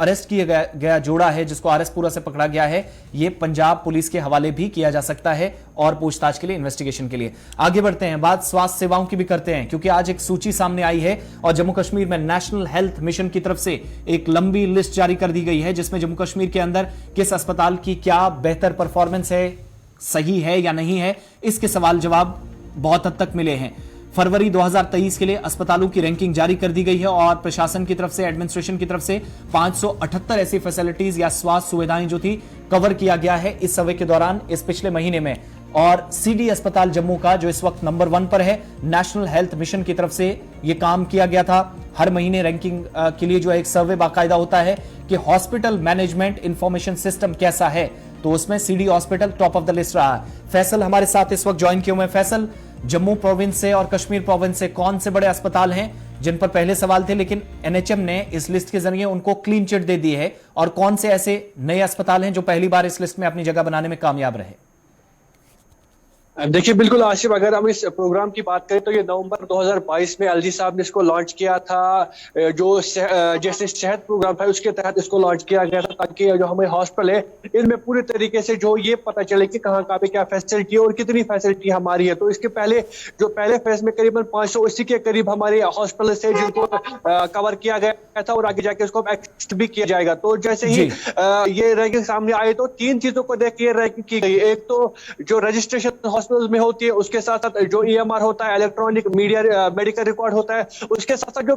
अरेस्ट किया गया जोड़ा है जिसको आरएसपुरा से पकड़ा गया है, ये पंजाब पुलिस के हवाले भी किया जा सकता है और पूछताछ के लिए, इन्वेस्टिगेशन के लिए। आगे बढ़ते हैं, बात स्वास्थ्य सेवाओं की भी करते हैं, क्योंकि आज एक सूची सामने आई है और जम्मू कश्मीर में नेशनल हेल्थ मिशन की तरफ से एक लंबी लिस्ट जारी कर दी गई है जिसमें जम्मू कश्मीर के अंदर किस अस्पताल की क्या बेहतर परफॉर्मेंस है, सही है या नहीं है, इसके सवाल जवाब बहुत हद तक मिले हैं। फरवरी 2023 के लिए अस्पतालों की रैंकिंग जारी कर दी गई है और प्रशासन की तरफ से, एडमिनिस्ट्रेशन की तरफ से 578 ऐसी फैसिलिटीज या स्वास्थ्य सुविधाएं जो थी कवर किया गया है इस सर्वे के दौरान, इस पिछले महीने में। और सीडी अस्पताल जम्मू का जो इस वक्त नंबर 1 पर है, नेशनल हेल्थ मिशन की तरफ से यह काम किया गया था। हर महीने रैंकिंग के लिए जो एक सर्वे बाकायदा होता है कि हॉस्पिटल मैनेजमेंट इंफॉर्मेशन सिस्टम कैसा है, तो उसमें CD hospital top of the list रहा है। फैसल हमारे साथ इस वक्त ज्वाइन किए हुए हैं। फैसल, जम्मू प्रोविंस से और कश्मीर प्रोविंस से कौन से बड़े अस्पताल हैं जिन पर पहले सवाल थे लेकिन एनएचएम ने इस लिस्ट के जरिए उनको क्लीन चिट दे दी है, और कौन से ऐसे नए अस्पताल हैं जो पहली बार इस लिस्ट में अपनी जगह बनाने में कामयाब रहे? देखिए, बिल्कुल आसिफ, अगर हम इस प्रोग्राम की बात करें तो ये नवंबर 2022 में एलजी साहब ने इसको लॉन्च किया था। जो जैसे सेहत प्रोग्राम था उसके तहत इसको लॉन्च किया गया था, ताकि जो हमारे हॉस्पिटल है इनमें पूरे तरीके से जो ये पता चले कि कहाँ पे क्या फैसिलिटी है और कितनी फैसिलिटी हमारी है। तो इसके पहले जो पहले फेज में करीबन 580 के करीब हमारे हॉस्पिटल से जिनको कवर किया गया था और आगे जाके उसको एक्सटेंड भी किया जाएगा। तो जैसे ही ये रैंकिंग सामने आई तो 3 चीजों को देख के रैंकिंग की गई। एक तो जो रजिस्ट्रेशन में होती है, उसके साथ साथ जो ईएमआर होता है, इलेक्ट्रॉनिक मीडिया मेडिकल रिकॉर्ड होता है, उसके साथ साथ जो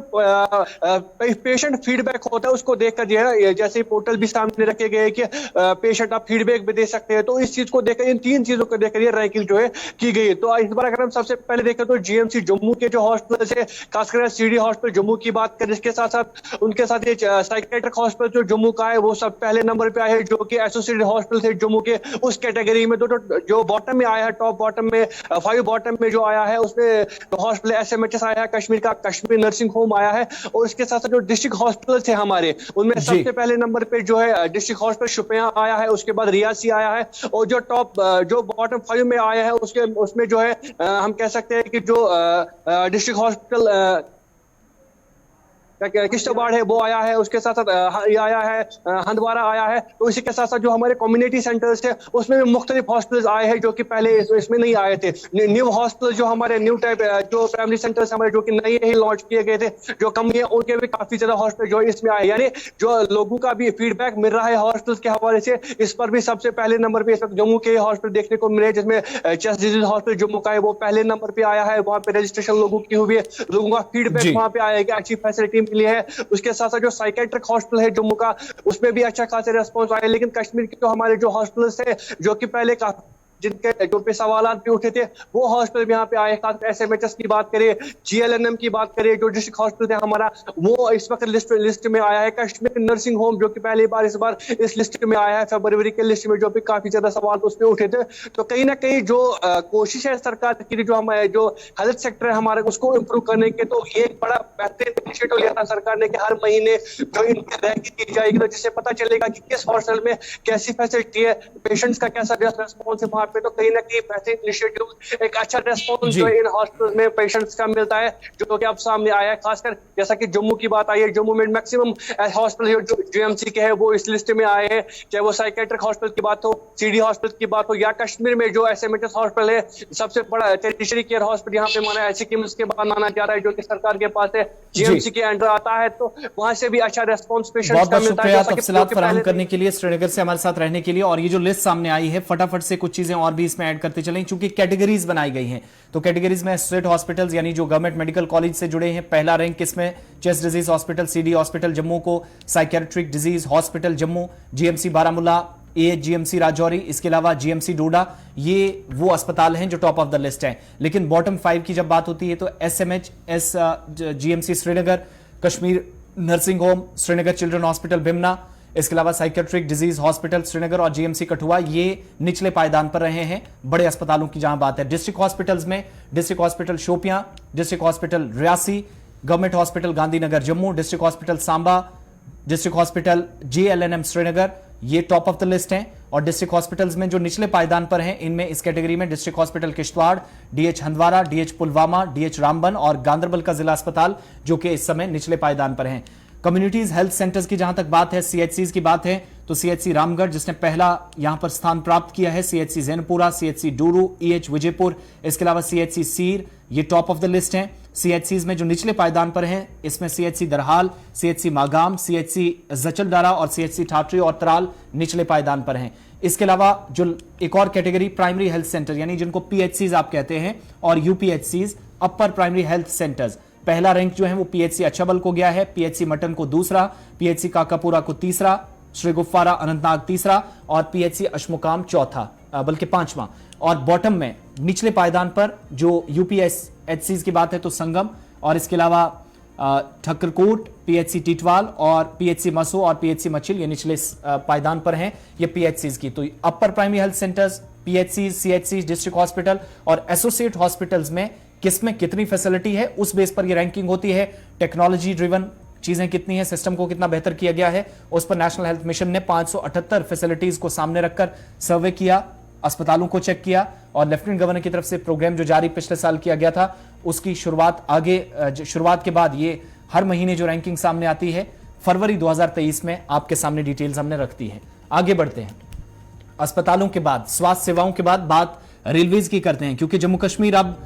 पेशेंट फीडबैक होता है उसको देखकर जो है, जैसे पोर्टल भी सामने रखे गए कि पेशेंट आप फीडबैक भी दे सकते हैं। तो इस चीज को देखकर, इन 3 चीजों को देखकर ये रैंकिंग जो है की गई। तो इस बार अगर हम सबसे पहले देखें तो जीएमसी जम्मू के जो हॉस्पिटल है, खासकर सीडी हॉस्पिटल जम्मू की बात करें, इसके साथ साथ उनके साथ ये साइकेट्रिक हॉस्पिटल जो जम्मू का है वो सब पहले नंबर पे आए हैं, जो कि एसोसिएटेड हॉस्पिटल थे जम्मू के उस कैटेगरी में। जो बॉटम में आया है, टॉप बॉटम में 5 बॉटम में जो आया है उसमें हॉस्पिटल एसएमएचएस आया है, कश्मीर का कश्मीर नर्सिंग होम आया है, और इसके साथ साथ जो डिस्ट्रिक्ट हॉस्पिटल थे हमारे उनमें सबसे पहले नंबर पे जो है डिस्ट्रिक्ट हॉस्पिटल शुपियां आया है, उसके बाद रियासी आया है, और जो टॉप जो बॉटम 5 में आया है उसमें जो है हम कह सकते हैं कि जो डिस्ट्रिक्ट हॉस्पिटल किश्तवाड़ है वो आया है, उसके साथ साथ ये आया है हंदवारा आया है। तो इसी के साथ साथ जो हमारे कम्युनिटी सेंटर्स थे उसमें भी मुख्तलिफ हॉस्पिटल्स आए हैं जो कि पहले इसमें नहीं आए थे। न्यू हॉस्पिटल जो हमारे न्यू टाइप जो प्राइमरी सेंटर्स हमारे जो कि नए ही लॉन्च किए गए थे, जो कम है, उनके भी काफी ज्यादा हॉस्पिटल जो इसमें आए। यानी जो लोगों का भी फीडबैक मिल रहा है हॉस्पिटल के हवाले से, इस पर भी सबसे पहले नंबर पे जम्मू के हॉस्पिटल देखने को मिले, जिसमें चेस्ट डिजीज हॉस्पिटल जम्मू का है वो पहले नंबर पे आया है। वहाँ पे रजिस्ट्रेशन लोगों की हुई है, लोगों का फीडबैक वहाँ पे आया है कि अच्छी फैसिलिटी मिली है। उसके साथ साथ जो साइकेट्रिक हॉस्पिटल है जम्मू का, उसमें भी अच्छा खासा रेस्पॉन्स आया। लेकिन कश्मीर के जो हमारे जो हॉस्पिटल्स है जो कि पहले जिनके जो पे सवालात भी उठे थे वो हॉस्पिटल भी यहाँ पे आए। खास एसएमएचएस की बात करें, जीएलएनएम की बात करें, जो डिस्ट्रिक्ट हॉस्पिटल है हमारा वो इस वक्त लिस्ट में आया है। कश्मीर नर्सिंग होम जो कि पहली बार इस बार इस लिस्ट में आया है, फरवरी के लिस्ट में, जो भी काफी ज्यादा सवाल उसमें उठे थे। तो कहीं ना कहीं जो कोशिश है सरकार की, जो हमारे जो हेल्थ सेक्टर है हमारे उसको इम्प्रूव करने के, तो ये एक बड़ा बेहतरीन इनिशिएटिव लिया था सरकार ने कि हर महीने जो इनकी रैंकिंग की जाएगी, तो जिससे पता चलेगा कि किस हॉस्पिटल में कैसी फैसिलिटी है, पेशेंट्स का कैसा रेस्पॉन्स है, वहाँ पे तो कहीं ना कहीं बेहतरीन इनिशिएटिव, एक अच्छा रेस्पॉन्स जो इन हॉस्पिटल में पेशेंट्स का मिलता है, जो कि अब सामने आया है। खासकर जैसा कि जम्मू की बात आई है, जम्मू में मैक्सिमम हॉस्पिटल जो जीएमसी के हैं वो इस लिस्ट में आए हैं, चाहे वो साइकेट्रिक हॉस्पिटल की बात हो, सीडी हॉस्पिटल की बात हो, या कश्मीर में जो एसएमएचएस हॉस्पिटल है, सबसे बड़ा टेरिटरी केयर हॉस्पिटल यहाँ पे माना है, किम्स के बाद माना जा रहा है, जो कि सरकार के पास है, जीएमसी के अंडर आता है, तो वहां से भी अच्छा रेस्पॉन्स पेशेंट्स का मिलता है। तफसीलात फराहम करने के लिए, श्रीनगर से हमारे साथ रहने के लिए। और ये जो लिस्ट सामने आई है, फटाफट से कुछ चीजें और भी इसमें ऐड करते चलें, क्योंकि कैटेगरीज बनाई गई हैं। तो कैटेगरीज में स्टेट हॉस्पिटल्स यानी जो गवर्नमेंट मेडिकल कॉलेज से जुड़े हैं, पहला रैंक इसमें chest disease hospital CD hospital Jammu को, psychiatric disease hospital Jammu, GMC Baramulla, AHGMC Rajouri, इसके अलावा जीएमसी डोडा, ये वो अस्पताल हैं जो टॉप ऑफ द लिस्ट हैं। लेकिन बॉटम 5 की जब बात होती है तो SMHS GMC Srinagar, Kashmir nursing home Srinagar, children hospital Bemina, इसके अलावा साइकेट्रिक डिजीज हॉस्पिटल श्रीनगर और जीएमसी कठुआ, ये निचले पायदान पर रहे हैं बड़े अस्पतालों की जहां बात है। डिस्ट्रिक्ट हॉस्पिटल्स में district hospital Shopian, district hospital Reasi, government hospital Gandhinagar Jammu, district hospital Samba, district hospital JLNM Srinagar, ये टॉप ऑफ द लिस्ट हैं। और डिस्ट्रिक्ट हॉस्पिटल्स में जो निचले पायदान पर हैं, इनमें इस कैटेगरी में district hospital Kishtwar, DH Handwara, DH Pulwama, DH Ramban और गांदरबल का जिला अस्पताल, जो कि इस समय निचले पायदान पर हैं। कम्युनिटीज हेल्थ सेंटर्स की जहां तक बात है, सीएचसीज की बात है, तो सीएचसी रामगढ़ जिसने पहला यहां पर स्थान प्राप्त किया है, CHC Jainpura, CHC Dooru, EH Vijaypur, इसके अलावा सीएचसी सीर, ये टॉप ऑफ द लिस्ट हैं। सीएचसीज में जो निचले पायदान पर हैं, इसमें CHC Darhal, CHC Magam, CHC Jachaldara और सीएचसी ठाठरी और तराल निचले पायदान पर हैं। इसके अलावा जो एक और कैटेगरी प्राइमरी हेल्थ सेंटर यानी जिनको पीएचसीज आप कहते हैं, और यूपीएचसीज अपर प्राइमरी हेल्थ सेंटर्स, पहला रैंक जो है वो पीएचसी अच्छाबल को गया है, पीएचसी मटन को दूसरा, पीएचसी काकापुरा को तीसरा, श्री गुफ्फारा अनंतनाग तीसरा और पीएचसी अशमुकाम चौथा, बल्कि पांचवां। और बॉटम में निचले पायदान पर जो यूपीएचसीज की बात है तो संगम, और इसके अलावा ठक्करकोट, पीएचसी टीटवाल और पीएचसी मसो और पीएचसी मचिल, ये निचले पायदान पर हैं ये पीएचसीज की। तो upper primary health centres, PHC, CHC, district hospital और एसोसिएट हॉस्पिटल्स में किसमें कितनी फैसिलिटी है, उस बेस पर ये रैंकिंग होती है। टेक्नोलॉजी ड्रिवन चीजें कितनी है, सिस्टम को कितना बेहतर किया गया है, उस पर नेशनल हेल्थ मिशन ने 578 फैसिलिटीज को सामने रखकर सर्वे किया, अस्पतालों को चेक किया। और लेफ्टिनेंट गवर्नर की तरफ से प्रोग्राम जो जारी पिछले साल किया गया था, उसकी शुरुआत के बाद ये हर महीने जो रैंकिंग सामने आती है फरवरी 2023 में आपके सामने डिटेल्स हमने रख दी है। आगे बढ़ते हैं, अस्पतालों के बाद, स्वास्थ्य सेवाओं के बाद बात रेलवेज की करते हैं, क्योंकि जम्मू कश्मीर अब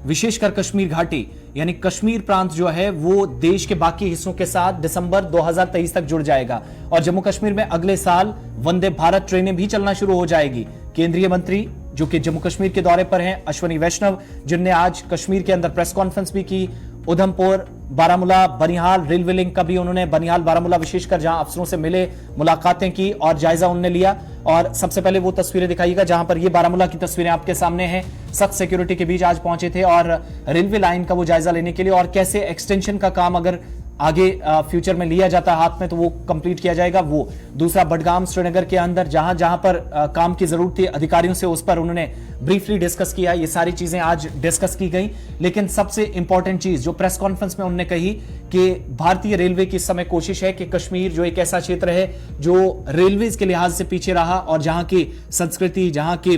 विशेषकर कश्मीर घाटी यानी कश्मीर प्रांत जो है वो देश के बाकी हिस्सों के साथ दिसंबर 2023 तक जुड़ जाएगा। और जम्मू कश्मीर में अगले साल वंदे भारत ट्रेनें भी चलना शुरू हो जाएगी। केंद्रीय मंत्री जो कि जम्मू कश्मीर के दौरे पर हैं, अश्वनी वैष्णव, जिनने आज कश्मीर के अंदर प्रेस कॉन्फ्रेंस भी की, उधमपुर, बारामूला, बनिहाल रेलवे लिंक का भी उन्होंने, बनिहाल बारामूला विशेषकर जहां अफसरों से मिले, मुलाकातें की और जायजा उन्होंने लिया। और सबसे पहले वो तस्वीरें दिखाइएगा जहां पर ये बारामूला की तस्वीरें आपके सामने हैं। सख्त सिक्योरिटी के बीच आज पहुंचे थे और रेलवे लाइन का वो जायजा लेने के लिए, और कैसे एक्सटेंशन का काम अगर आगे फ्यूचर में लिया जाता है हाथ में तो वो कंप्लीट किया जाएगा। वो दूसरा, बडगाम श्रीनगर के अंदर जहां जहां पर काम की जरूरत थी अधिकारियों से, उस पर उन्होंने ब्रीफली डिस्कस किया। ये सारी चीजें आज डिस्कस की गई। लेकिन सबसे इंपॉर्टेंट चीज जो प्रेस कॉन्फ्रेंस में उन्होंने कही कि भारतीय रेलवे की इस समय कोशिश है कि कश्मीर जो एक ऐसा क्षेत्र है जो रेलवेज के लिहाज से पीछे रहा, और जहां की संस्कृति, जहां के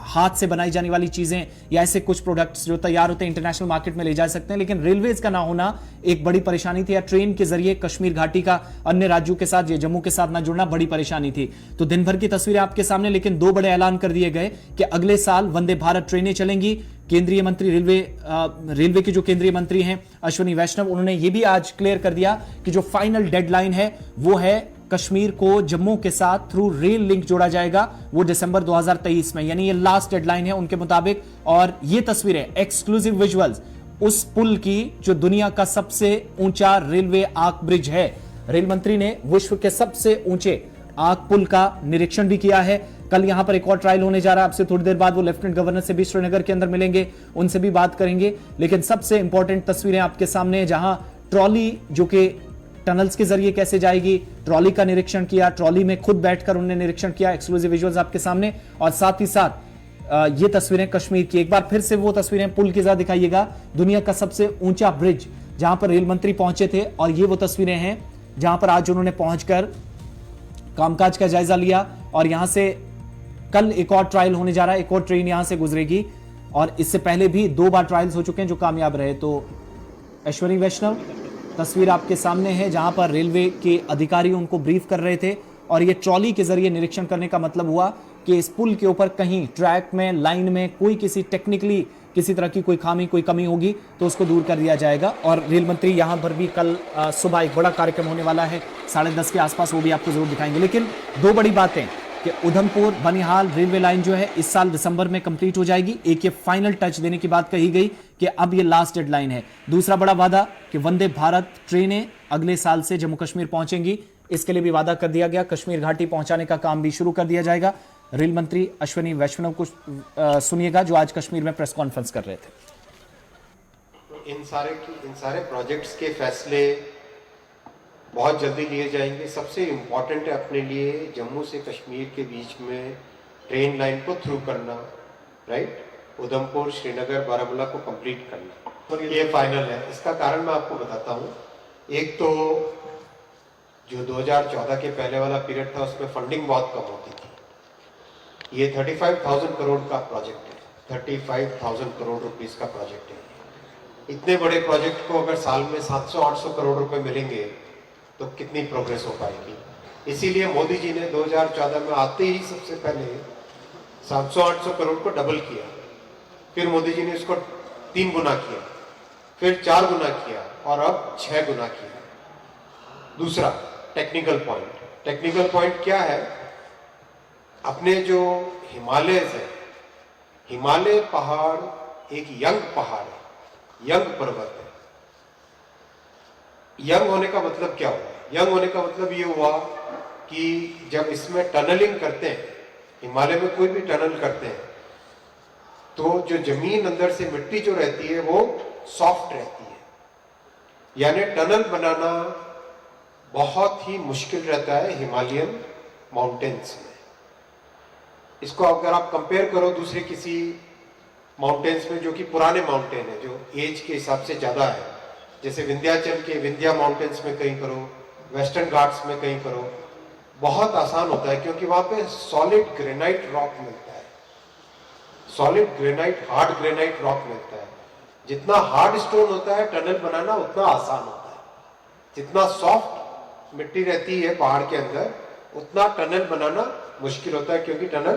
हाथ से बनाई जाने वाली चीजें या ऐसे कुछ प्रोडक्ट्स जो तैयार होते हैं इंटरनेशनल मार्केट में ले जा सकते हैं, लेकिन रेलवेज का ना होना एक बड़ी परेशानी थी, या ट्रेन के जरिए कश्मीर घाटी का अन्य राज्यों के साथ, जम्मू के साथ ना जुड़ना बड़ी परेशानी थी। तो दिन भर की तस्वीरें आपके सामने, लेकिन दो बड़े ऐलान कर दिए गए कि अगले साल वंदे भारत ट्रेनें चलेंगी। केंद्रीय मंत्री रेलवे के जो केंद्रीय मंत्री हैं अश्वनी वैष्णव, उन्होंने ये भी आज क्लियर कर दिया कि जो फाइनल डेडलाइन है वो है कश्मीर को जम्मू के साथ थ्रू रेल लिंक जोड़ा जाएगा, वो दिसंबर 2023 में, यानी ये लास्ट डेडलाइन है उनके मुताबिक। और ये तस्वीरें, एक्सक्लूसिव विजुअल्स उस पुल की जो दुनिया का सबसे ऊंचा रेलवे आर्क ब्रिज है। रेल मंत्री ने विश्व के सबसे ऊंचे आर्क पुल का निरीक्षण भी किया है। कल यहां पर एक और ट्रायल होने जा रहा है, आपसे थोड़ी देर बाद वो लेफ्टिनेंट गवर्नर से भी श्रीनगर के अंदर मिलेंगे, उनसे भी बात करेंगे। लेकिन सबसे इंपॉर्टेंट तस्वीरें आपके सामने, जहां ट्रॉली जो कि टनल्स के जरिए कैसे जाएगी, ट्रॉली का निरीक्षण किया, ट्रॉली में खुद बैठकर उन्होंने निरीक्षण किया। एक्सक्लूसिव विजुअल्स आपके सामने, और साथ ही साथ ये तस्वीरें कश्मीर की। एक बार फिर से वो तस्वीरें पुल की जरा दिखाइएगा, दुनिया का सबसे ऊंचा ब्रिज जहां पर रेल मंत्री पहुंचे थे, और ये वो तस्वीरें हैं जहां पर आज उन्होंने पहुंचकर कामकाज का जायजा लिया। और यहां से कल एक और ट्रायल होने जा रहा है, एक और ट्रेन यहां से गुजरेगी और इससे पहले भी 2 बार ट्रायल्स हो चुके हैं जो कामयाब रहे। तो अश्विनी वैष्णव, तस्वीर आपके सामने है जहां पर रेलवे के अधिकारी उनको ब्रीफ कर रहे थे और ये ट्रॉली के जरिए निरीक्षण करने का मतलब हुआ कि इस पुल के ऊपर कहीं ट्रैक में, लाइन में कोई किसी टेक्निकली किसी तरह की कोई खामी, कोई कमी होगी तो उसको दूर कर दिया जाएगा। और रेल मंत्री यहां पर भी कल सुबह एक बड़ा कार्यक्रम होने वाला है 10:30 के आसपास, वो भी आपको जरूर दिखाएंगे। लेकिन 2 बड़ी बातें कि उधमपुर बनिहाल रेलवे लाइन जो है इस साल दिसंबर में कंप्लीट हो जाएगी। एक ये फाइनल टच देने की बात कही गई कि अब ये लास्ट डेडलाइन है। दूसरा बड़ा वादा कि वंदे भारत ट्रेनें अगले साल से जम्मू कश्मीर पहुंचेंगी, इसके लिए भी वादा कर दिया गया। कश्मीर घाटी पहुंचाने का काम भी शुरू कर दिया जाएगा। रेल मंत्री अश्विनी वैष्णव को सुनिएगा जो आज कश्मीर में प्रेस कॉन्फ्रेंस कर रहे थे। तो इन सारे प्रोजेक्ट्स के फैसले बहुत जल्दी लिए जाएंगे। सबसे इम्पोर्टेंट है अपने लिए जम्मू से कश्मीर के बीच में ट्रेन लाइन को थ्रू करना, राइट, उधमपुर, श्रीनगर, बारामूला को कंप्लीट करना, ये फाइनल है। इसका कारण मैं आपको बताता हूँ। एक तो जो 2014 के पहले वाला पीरियड था उसमें फंडिंग बहुत कम होती थी। ये 35,000 करोड़ का प्रोजेक्ट है, 35,000 करोड़ रुपीस का प्रोजेक्ट है। इतने बड़े प्रोजेक्ट को अगर साल में 700-800 करोड़ रुपए मिलेंगे तो कितनी प्रोग्रेस हो पाएगी। इसीलिए मोदी जी ने 2014 में आते ही सबसे पहले 700-800 करोड़ को डबल किया, फिर मोदी जी ने इसको 3 गुना किया, फिर 4 गुना किया और अब 6 गुना किया। दूसरा टेक्निकल पॉइंट क्या है, अपने जो हिमालयस है, हिमालय पहाड़ एक यंग पहाड़ है, यंग पर्वत है। यंग होने का मतलब क्या हुआ? यंग होने का मतलब ये हुआ कि जब इसमें टनलिंग करते हैं, हिमालय में कोई भी टनल करते हैं तो जो जमीन अंदर से मिट्टी जो रहती है वो सॉफ्ट रहती है, यानी टनल बनाना बहुत ही मुश्किल रहता है हिमालयन माउंटेन्स में। इसको अगर आप कंपेयर करो दूसरे किसी माउंटेन्स में जो कि पुराने माउंटेन है, जो एज के हिसाब से ज्यादा है, जैसे विंध्याचल के विंध्या माउंटेन्स में कहीं करो, वेस्टर्न घाट्स में कहीं करो, बहुत आसान होता है क्योंकि वहां पे सॉलिड ग्रेनाइट रॉक मिलता है, solid granite, hard granite rock मिलता है। जितना हार्ड स्टोन होता है टनल बनाना उतना आसान होता है। जितना सॉफ्ट मिट्टी रहती है पहाड़ के अंदर उतना टनल बनाना मुश्किल होता है क्योंकि टनल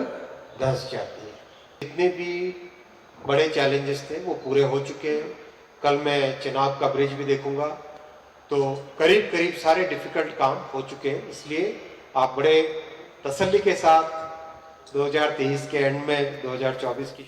धंस जाती है। जितने भी बड़े चैलेंजेस थे वो पूरे हो चुके हैं। कल मैं चिनाब का ब्रिज भी देखूंगा, तो करीब करीब सारे डिफिकल्ट काम हो चुके हैं। इसलिए आप बड़े तसल्ली के साथ 2023 के एंड में 2024 की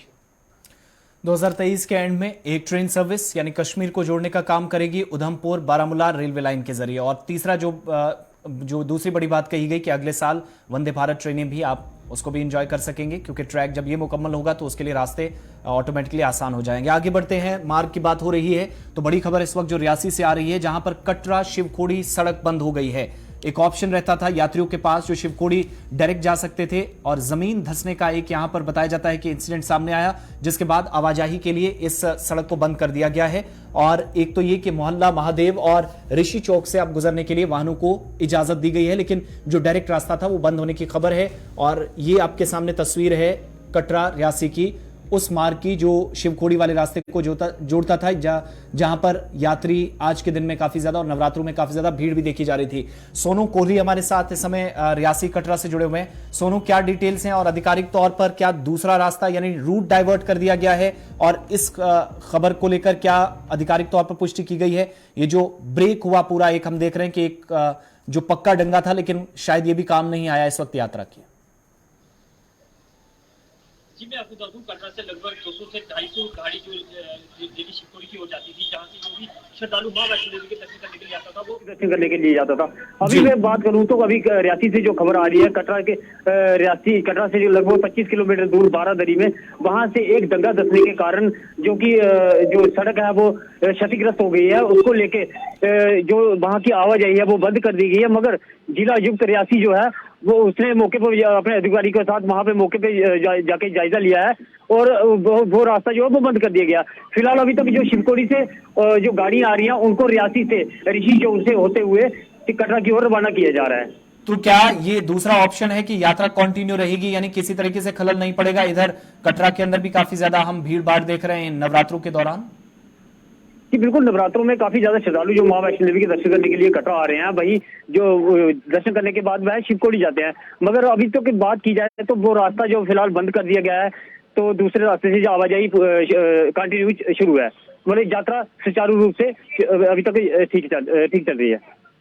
2023 के एंड में एक ट्रेन सर्विस यानी कश्मीर को जोड़ने का काम करेगी उधमपुर बारामूला रेलवे लाइन के जरिए। और तीसरा जो दूसरी बड़ी बात कही गई कि अगले साल वंदे भारत ट्रेनें भी आप उसको भी एंजॉय कर सकेंगे क्योंकि ट्रैक जब ये मुकम्मल होगा तो उसके लिए रास्ते ऑटोमेटिकली आसान हो जाएंगे। आगे बढ़ते हैं, मार्ग की बात हो रही है तो बड़ी खबर इस वक्त जो रियासी से आ रही है जहां पर कटरा शिवखोड़ी सड़क बंद हो गई है। एक ऑप्शन रहता था यात्रियों के पास जो शिवखोड़ी डायरेक्ट जा सकते थे और जमीन धंसने का एक यहां पर बताया जाता है कि इंसिडेंट सामने आया, जिसके बाद आवाजाही के लिए इस सड़क को बंद कर दिया गया है। और एक तो ये कि मोहल्ला महादेव और ऋषि चौक से अब गुजरने के लिए वाहनों को इजाजत दी गई है, लेकिन जो डायरेक्ट रास्ता था वो बंद होने की खबर है। और ये आपके सामने तस्वीर है कटरा रियासी की, उस मार्ग की जो शिवखोड़ी वाले रास्ते को जोड़ता था, जहां पर यात्री आज के दिन में काफी ज्यादा और नवरात्रों में काफी ज्यादा भीड़ भी देखी जा रही थी। सोनू कोहली हमारे साथ इस समय रियासी कटरा से जुड़े हुए हैं। सोनू, क्या डिटेल्स हैं और आधिकारिक तौर पर क्या दूसरा रास्ता यानी रूट डाइवर्ट कर दिया गया है और इस खबर को लेकर क्या आधिकारिक तौर पर पुष्टि की गई है? ये जो ब्रेक हुआ पूरा, एक हम देख रहे हैं कि एक जो पक्का डंगा था लेकिन शायद ये भी काम नहीं आया इस वक्त यात्रा की। जी मैं आपको बता दूं, कटरा से लगभग 200 से 250 गाड़ी जो देवी शिवखोड़ी की ओर जाती थी, जहां से जो भी श्रद्धालु मां वैष्णो देवी के दर्शन करने के लिए आता था वो दर्शन करने के लिए जाता था। अभी मैं बात करूं तो अभी रियासी से जो खबर आ रही है, कटरा से जो लगभग 25 किलोमीटर दूर बारादरी में, वहां से एक दंगा धंसने के कारण जो कि जो सड़क है वो क्षतिग्रस्त हो गई है, उसको लेके जो वहां की आवाजाही है वो बंद कर दी गई है। मगर जिला आयुक्त रियासी जो है वो उसने मौके पर अपने अधिकारी के साथ वहां पे मौके पे जाके जायजा लिया है और वो रास्ता जो है वो बंद कर दिया गया। फिलहाल अभी तक जो शिवखोड़ी से जो गाड़ियां आ रही हैं उनको रियासी से ऋषि चौक से होते हुए कटरा की ओर रवाना किया जा रहा है। तो क्या ये दूसरा ऑप्शन है कि यात्रा कंटिन्यू रहेगी, यानी किसी तरीके से खलल नहीं पड़ेगा? इधर कटरा के अंदर भी काफी ज्यादा हम भीड़ भाड़ देख रहे हैं नवरात्रों के दौरान। कि बिल्कुल नवरात्रों में काफी ज्यादा श्रद्धालु जो मां वैष्णो देवी के दर्शन करने के लिए कटरा आ रहे हैं, वही जो दर्शन करने के बाद वह शिवकोड़ी जाते हैं। मगर अभी तो की बात की जाए तो वो रास्ता जो फिलहाल बंद कर दिया गया है, तो दूसरे रास्ते से जो आवाजाही कंटिन्यू शुरू है, मतलब यात्रा सुचारू रूप से अभी तक ठीक चल रही है।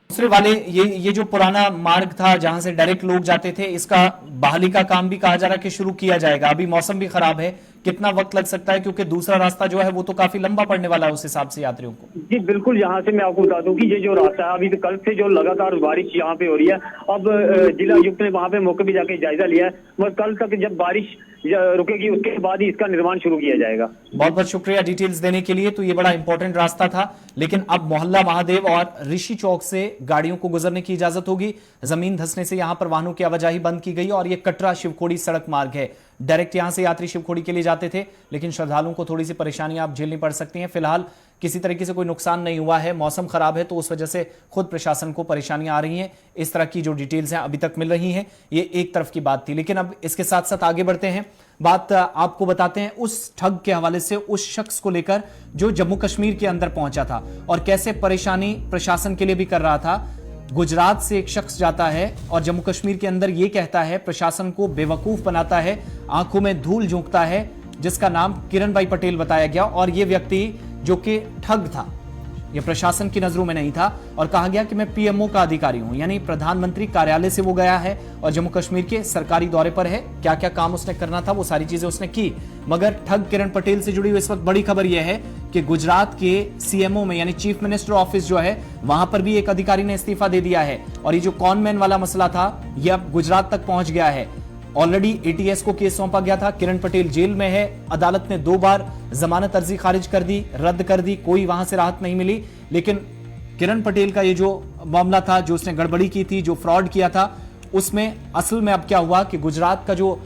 दूसरे वाले ये जो पुराना मार्ग था जहां से डायरेक्ट लोग जाते थे, इसका बहाली का काम भी कहा जा रहा है कि शुरू किया जाएगा। अभी मौसम भी खराब है, कितना वक्त लग सकता है? क्योंकि दूसरा रास्ता जो है वो तो काफी लंबा पड़ने वाला है उस हिसाब से यात्रियों को। जी बिल्कुल, यहाँ से मैं आपको बता दूं कि ये जो रास्ता है, अभी तो कल से जो लगातार बारिश यहाँ पे हो रही है। अब जिला आयुक्त ने वहाँ पे मौके पे जाके जायजा लिया है, मगर कल तक जब बारिश रुकेगी उसके बाद ही इसका निर्माण शुरू किया जाएगा। बहुत बहुत शुक्रिया डिटेल्स देने के लिए। तो ये बड़ा इंपॉर्टेंट रास्ता था, लेकिन अब मोहल्ला महादेव और ऋषि चौक से गाड़ियों को गुजरने की इजाजत होगी। जमीन धंसने से यहां पर वाहनों की आवाजाही बंद की गई और ये कटरा शिवखोड़ी सड़क मार्ग है। डायरेक्ट यहां से यात्री शिवखोड़ी के लिए जाते थे, लेकिन श्रद्धालुओं को थोड़ी सी परेशानियां आप झेलनी पड़ सकती हैं। फिलहाल किसी तरीके से कोई नुकसान नहीं हुआ है। मौसम खराब है तो उस वजह से खुद प्रशासन को परेशानियां आ रही हैं। इस तरह की जो डिटेल्स हैं अभी तक मिल रही हैं। ये एक तरफ की बात थी, लेकिन अब इसके साथ साथ आगे बढ़ते हैं। बात आपको बताते हैं उस ठग के हवाले से, उस शख्स को लेकर जो जम्मू कश्मीर के अंदर पहुंचा था और कैसे परेशानी प्रशासन के लिए भी कर रहा था। गुजरात से एक शख्स जाता है और जम्मू कश्मीर के अंदर यह कहता है, प्रशासन को बेवकूफ बनाता है, आंखों में धूल झोंकता है, जिसका नाम किरण भाई पटेल बताया गया। और यह व्यक्ति जो कि ठग था, यह प्रशासन की नजरों में नहीं था और कहा गया कि मैं पीएमओ का अधिकारी हूं, यानी प्रधानमंत्री कार्यालय से वो गया है और जम्मू कश्मीर के सरकारी दौरे पर है। क्या क्या काम उसने करना था वो सारी चीजें उसने की। मगर ठग किरण पटेल से जुड़ी हुई इस वक्त बड़ी खबर यह है कि गुजरात के सीएमओ में, यानी चीफ मिनिस्टर ऑफिस जो है, वहां पर भी एक अधिकारी ने इस्तीफा दे दिया है। और ये जो कॉनमैन वाला मसला था, यह अब गुजरात तक पहुंच गया है। ऑलरेडी एटीएस को केस सौंपा गया था। किरण पटेल जेल में है। अदालत ने 2 बार जमानत अर्जी खारिज कर दी, रद्द कर दी, कोई वहां से राहत नहीं मिली। लेकिन किरण पटेल का ये जो मामला था, जो उसने गड़बड़ी की थी, जो फ्रॉड किया था, उसमें असल में अब क्या हुआ कि गुजरात का जो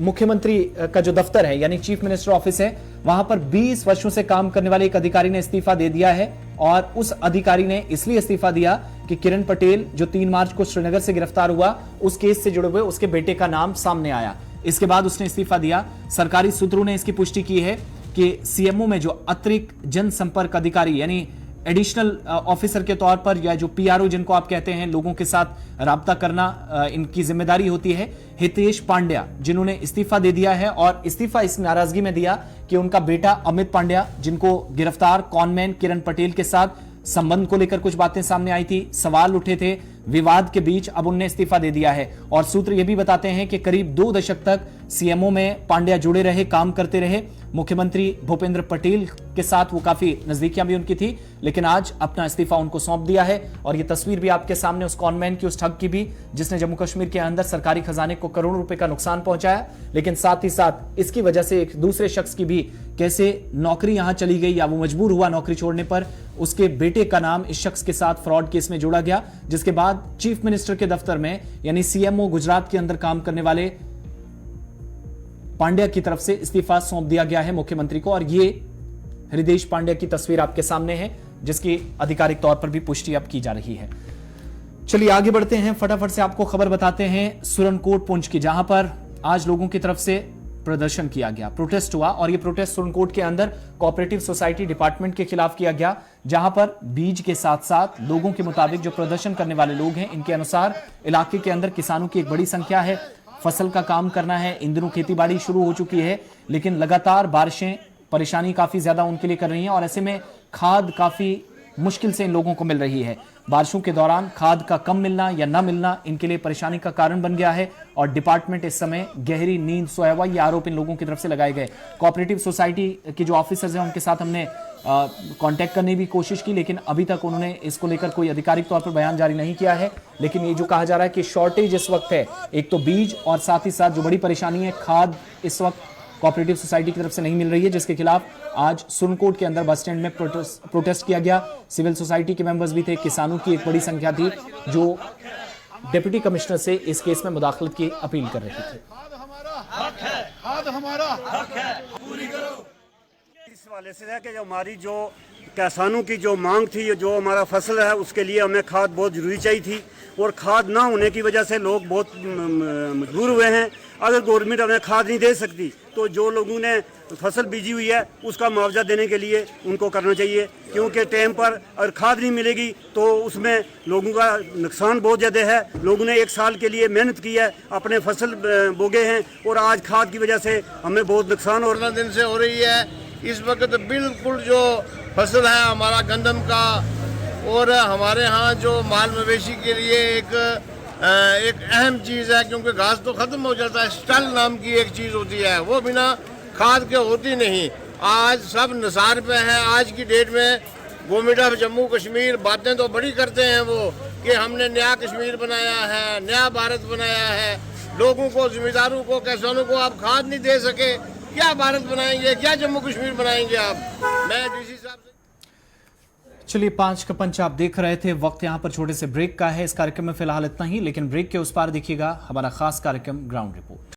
मुख्यमंत्री का जो दफ्तर है, यानी चीफ मिनिस्टर ऑफिस है, वहां पर 20 वर्षों से काम करने वाले एक अधिकारी ने इस्तीफा दे दिया है। और उस अधिकारी ने इसलिए इस्तीफा दिया कि किरण पटेल जो 3 मार्च को श्रीनगर से गिरफ्तार हुआ, उस केस से जुड़े हुए उसके बेटे का नाम सामने आया। इसके बाद उसने इस्तीफा दिया। सरकारी सूत्रों ने इसकी पुष्टि की है कि सीएमओ में जो अतिरिक्त जनसंपर्क अधिकारी, यानी एडिशनल ऑफिसर के तौर पर, या जो पीआरओ जिनको आप कहते हैं, लोगों के साथ राब्ता करना इनकी जिम्मेदारी होती है, हितेश पांड्या, जिन्होंने इस्तीफा दे दिया है। और इस्तीफा इस नाराजगी में दिया कि उनका बेटा अमित पांड्या, जिनको गिरफ्तार कॉनमैन किरण पटेल के साथ संबंध को लेकर कुछ बातें सामने आई थी, सवाल उठे थे, विवाद के बीच अब उनने इस्तीफा दे दिया है। और सूत्र यह भी बताते हैं कि करीब 2 दशक तक सीएमओ में पांड्या जुड़े रहे, काम करते रहे। मुख्यमंत्री भूपेंद्र पटेल के साथ वो काफी नजदीकियां भी उनकी थी, लेकिन आज अपना इस्तीफा उनको सौंप दिया है। और ये तस्वीर भी आपके सामने उस कॉनमैन की, उस ठग की भी, जिसने जम्मू कश्मीर के अंदर सरकारी खजाने को करोड़ों रुपए का नुकसान पहुंचाया। लेकिन साथ ही साथ इसकी वजह से एक दूसरे शख्स की भी कैसे नौकरी यहां चली गई, या वो मजबूर हुआ नौकरी छोड़ने पर। उसके बेटे का नाम इस शख्स के साथ फ्रॉड केस में जोड़ा गया, जिसके बाद चीफ मिनिस्टर के दफ्तर में, यानी सीएमओ गुजरात के अंदर काम करने वाले पांड्या की तरफ से इस्तीफा सौंप दिया गया है मुख्यमंत्री को। और ये हृदेश पांड्या की तस्वीर आपके सामने है, जिसकी आधिकारिक तौर पर भी पुष्टि अब की जा रही है। चलिए आगे बढ़ते हैं, फटाफट से आपको खबर बताते हैं सुरनकोट पुंछ की, जहां पर आज लोगों की तरफ से प्रदर्शन किया गया, प्रोटेस्ट हुआ। और यह प्रोटेस्ट सुरनकोट के अंदर कोऑपरेटिव सोसाइटी डिपार्टमेंट के खिलाफ किया गया, जहां पर बीज के साथ साथ लोगों के मुताबिक, जो प्रदर्शन करने वाले लोग हैं, इनके अनुसार इलाके के अंदर किसानों की एक बड़ी संख्या है, फसल का काम करना है, इन दिनों खेतीबाड़ी शुरू हो चुकी है, लेकिन लगातार बारिशें परेशानी काफी ज्यादा उनके लिए कर रही हैं। और ऐसे में खाद काफी मुश्किल से इन लोगों को मिल रही है। बारिशों के दौरान खाद का कम मिलना या न मिलना इनके लिए परेशानी का कारण बन गया है। और डिपार्टमेंट इस समय गहरी नींद सोया हुआ, ये आरोप इन लोगों की तरफ से लगाए गए। कोऑपरेटिव सोसाइटी के जो ऑफिसर्स हैं, उनके साथ हमने कांटेक्ट करने की कोशिश की, लेकिन अभी तक उन्होंने इसको लेकर कोई आधिकारिक तौर पर बयान जारी नहीं किया है। लेकिन ये जो कहा जा रहा है कि शॉर्टेज इस वक्त है, एक तो बीज, और साथ ही साथ जो बड़ी परेशानी है, खाद इस वक्त कोऑपरेटिव सोसाइटी की तरफ से नहीं मिल रही है, जिसके खिलाफ आज सुरनकोट के अंदर बस स्टैंड में प्रोटेस्ट किया गया। सिविल सोसाइटी के मेंबर्स भी थे, किसानों की एक बड़ी संख्या थी, जो डिप्टी कमिश्नर से इस केस में मुदाखलत की अपील कर रही थी। इस वाले से है कि जो हमारी जो किसानों की जो मांग थी, जो हमारा फसल है, उसके लिए हमें खाद बहुत जरूरी चाहिए थी। और खाद ना होने की वजह से लोग बहुत मजबूर हुए हैं। अगर गवर्नमेंट हमें खाद नहीं दे सकती तो जो लोगों ने फसल बीजी हुई है उसका मुआवजा देने के लिए उनको करना चाहिए, क्योंकि टाइम पर अगर खाद नहीं मिलेगी तो उसमें लोगों का नुकसान बहुत ज़्यादा है। लोगों ने एक साल के लिए मेहनत की है, अपने फसल बोगे हैं और आज खाद की वजह से हमें बहुत नुकसान हो 15 दिन से हो रही है। इस वक्त बिल्कुल जो फसल है हमारा गंदम का और हमारे यहाँ जो माल मवेशी के लिए एक अहम चीज़ है, क्योंकि घास तो ख़त्म हो जाता है, स्टल नाम की एक चीज़ होती है, वो बिना खाद के होती नहीं। आज सब निसार पे हैं। आज की डेट में गवर्नमेंट ऑफ जम्मू कश्मीर बातें तो बड़ी करते हैं वो कि हमने नया कश्मीर बनाया है, नया भारत बनाया है। लोगों को, जिम्मेदारों को, किसानों को आप खाद नहीं दे सके, क्या भारत बनाएंगे, क्या जम्मू कश्मीर बनाएंगे आप? मैं डीसी साहब से चलिए, 5 का पंच आप देख रहे थे। वक्त यहां पर छोटे से ब्रेक का है। इस कार्यक्रम में फिलहाल इतना ही, लेकिन ब्रेक के उस पार देखिएगा हमारा खास कार्यक्रम ग्राउंड रिपोर्ट।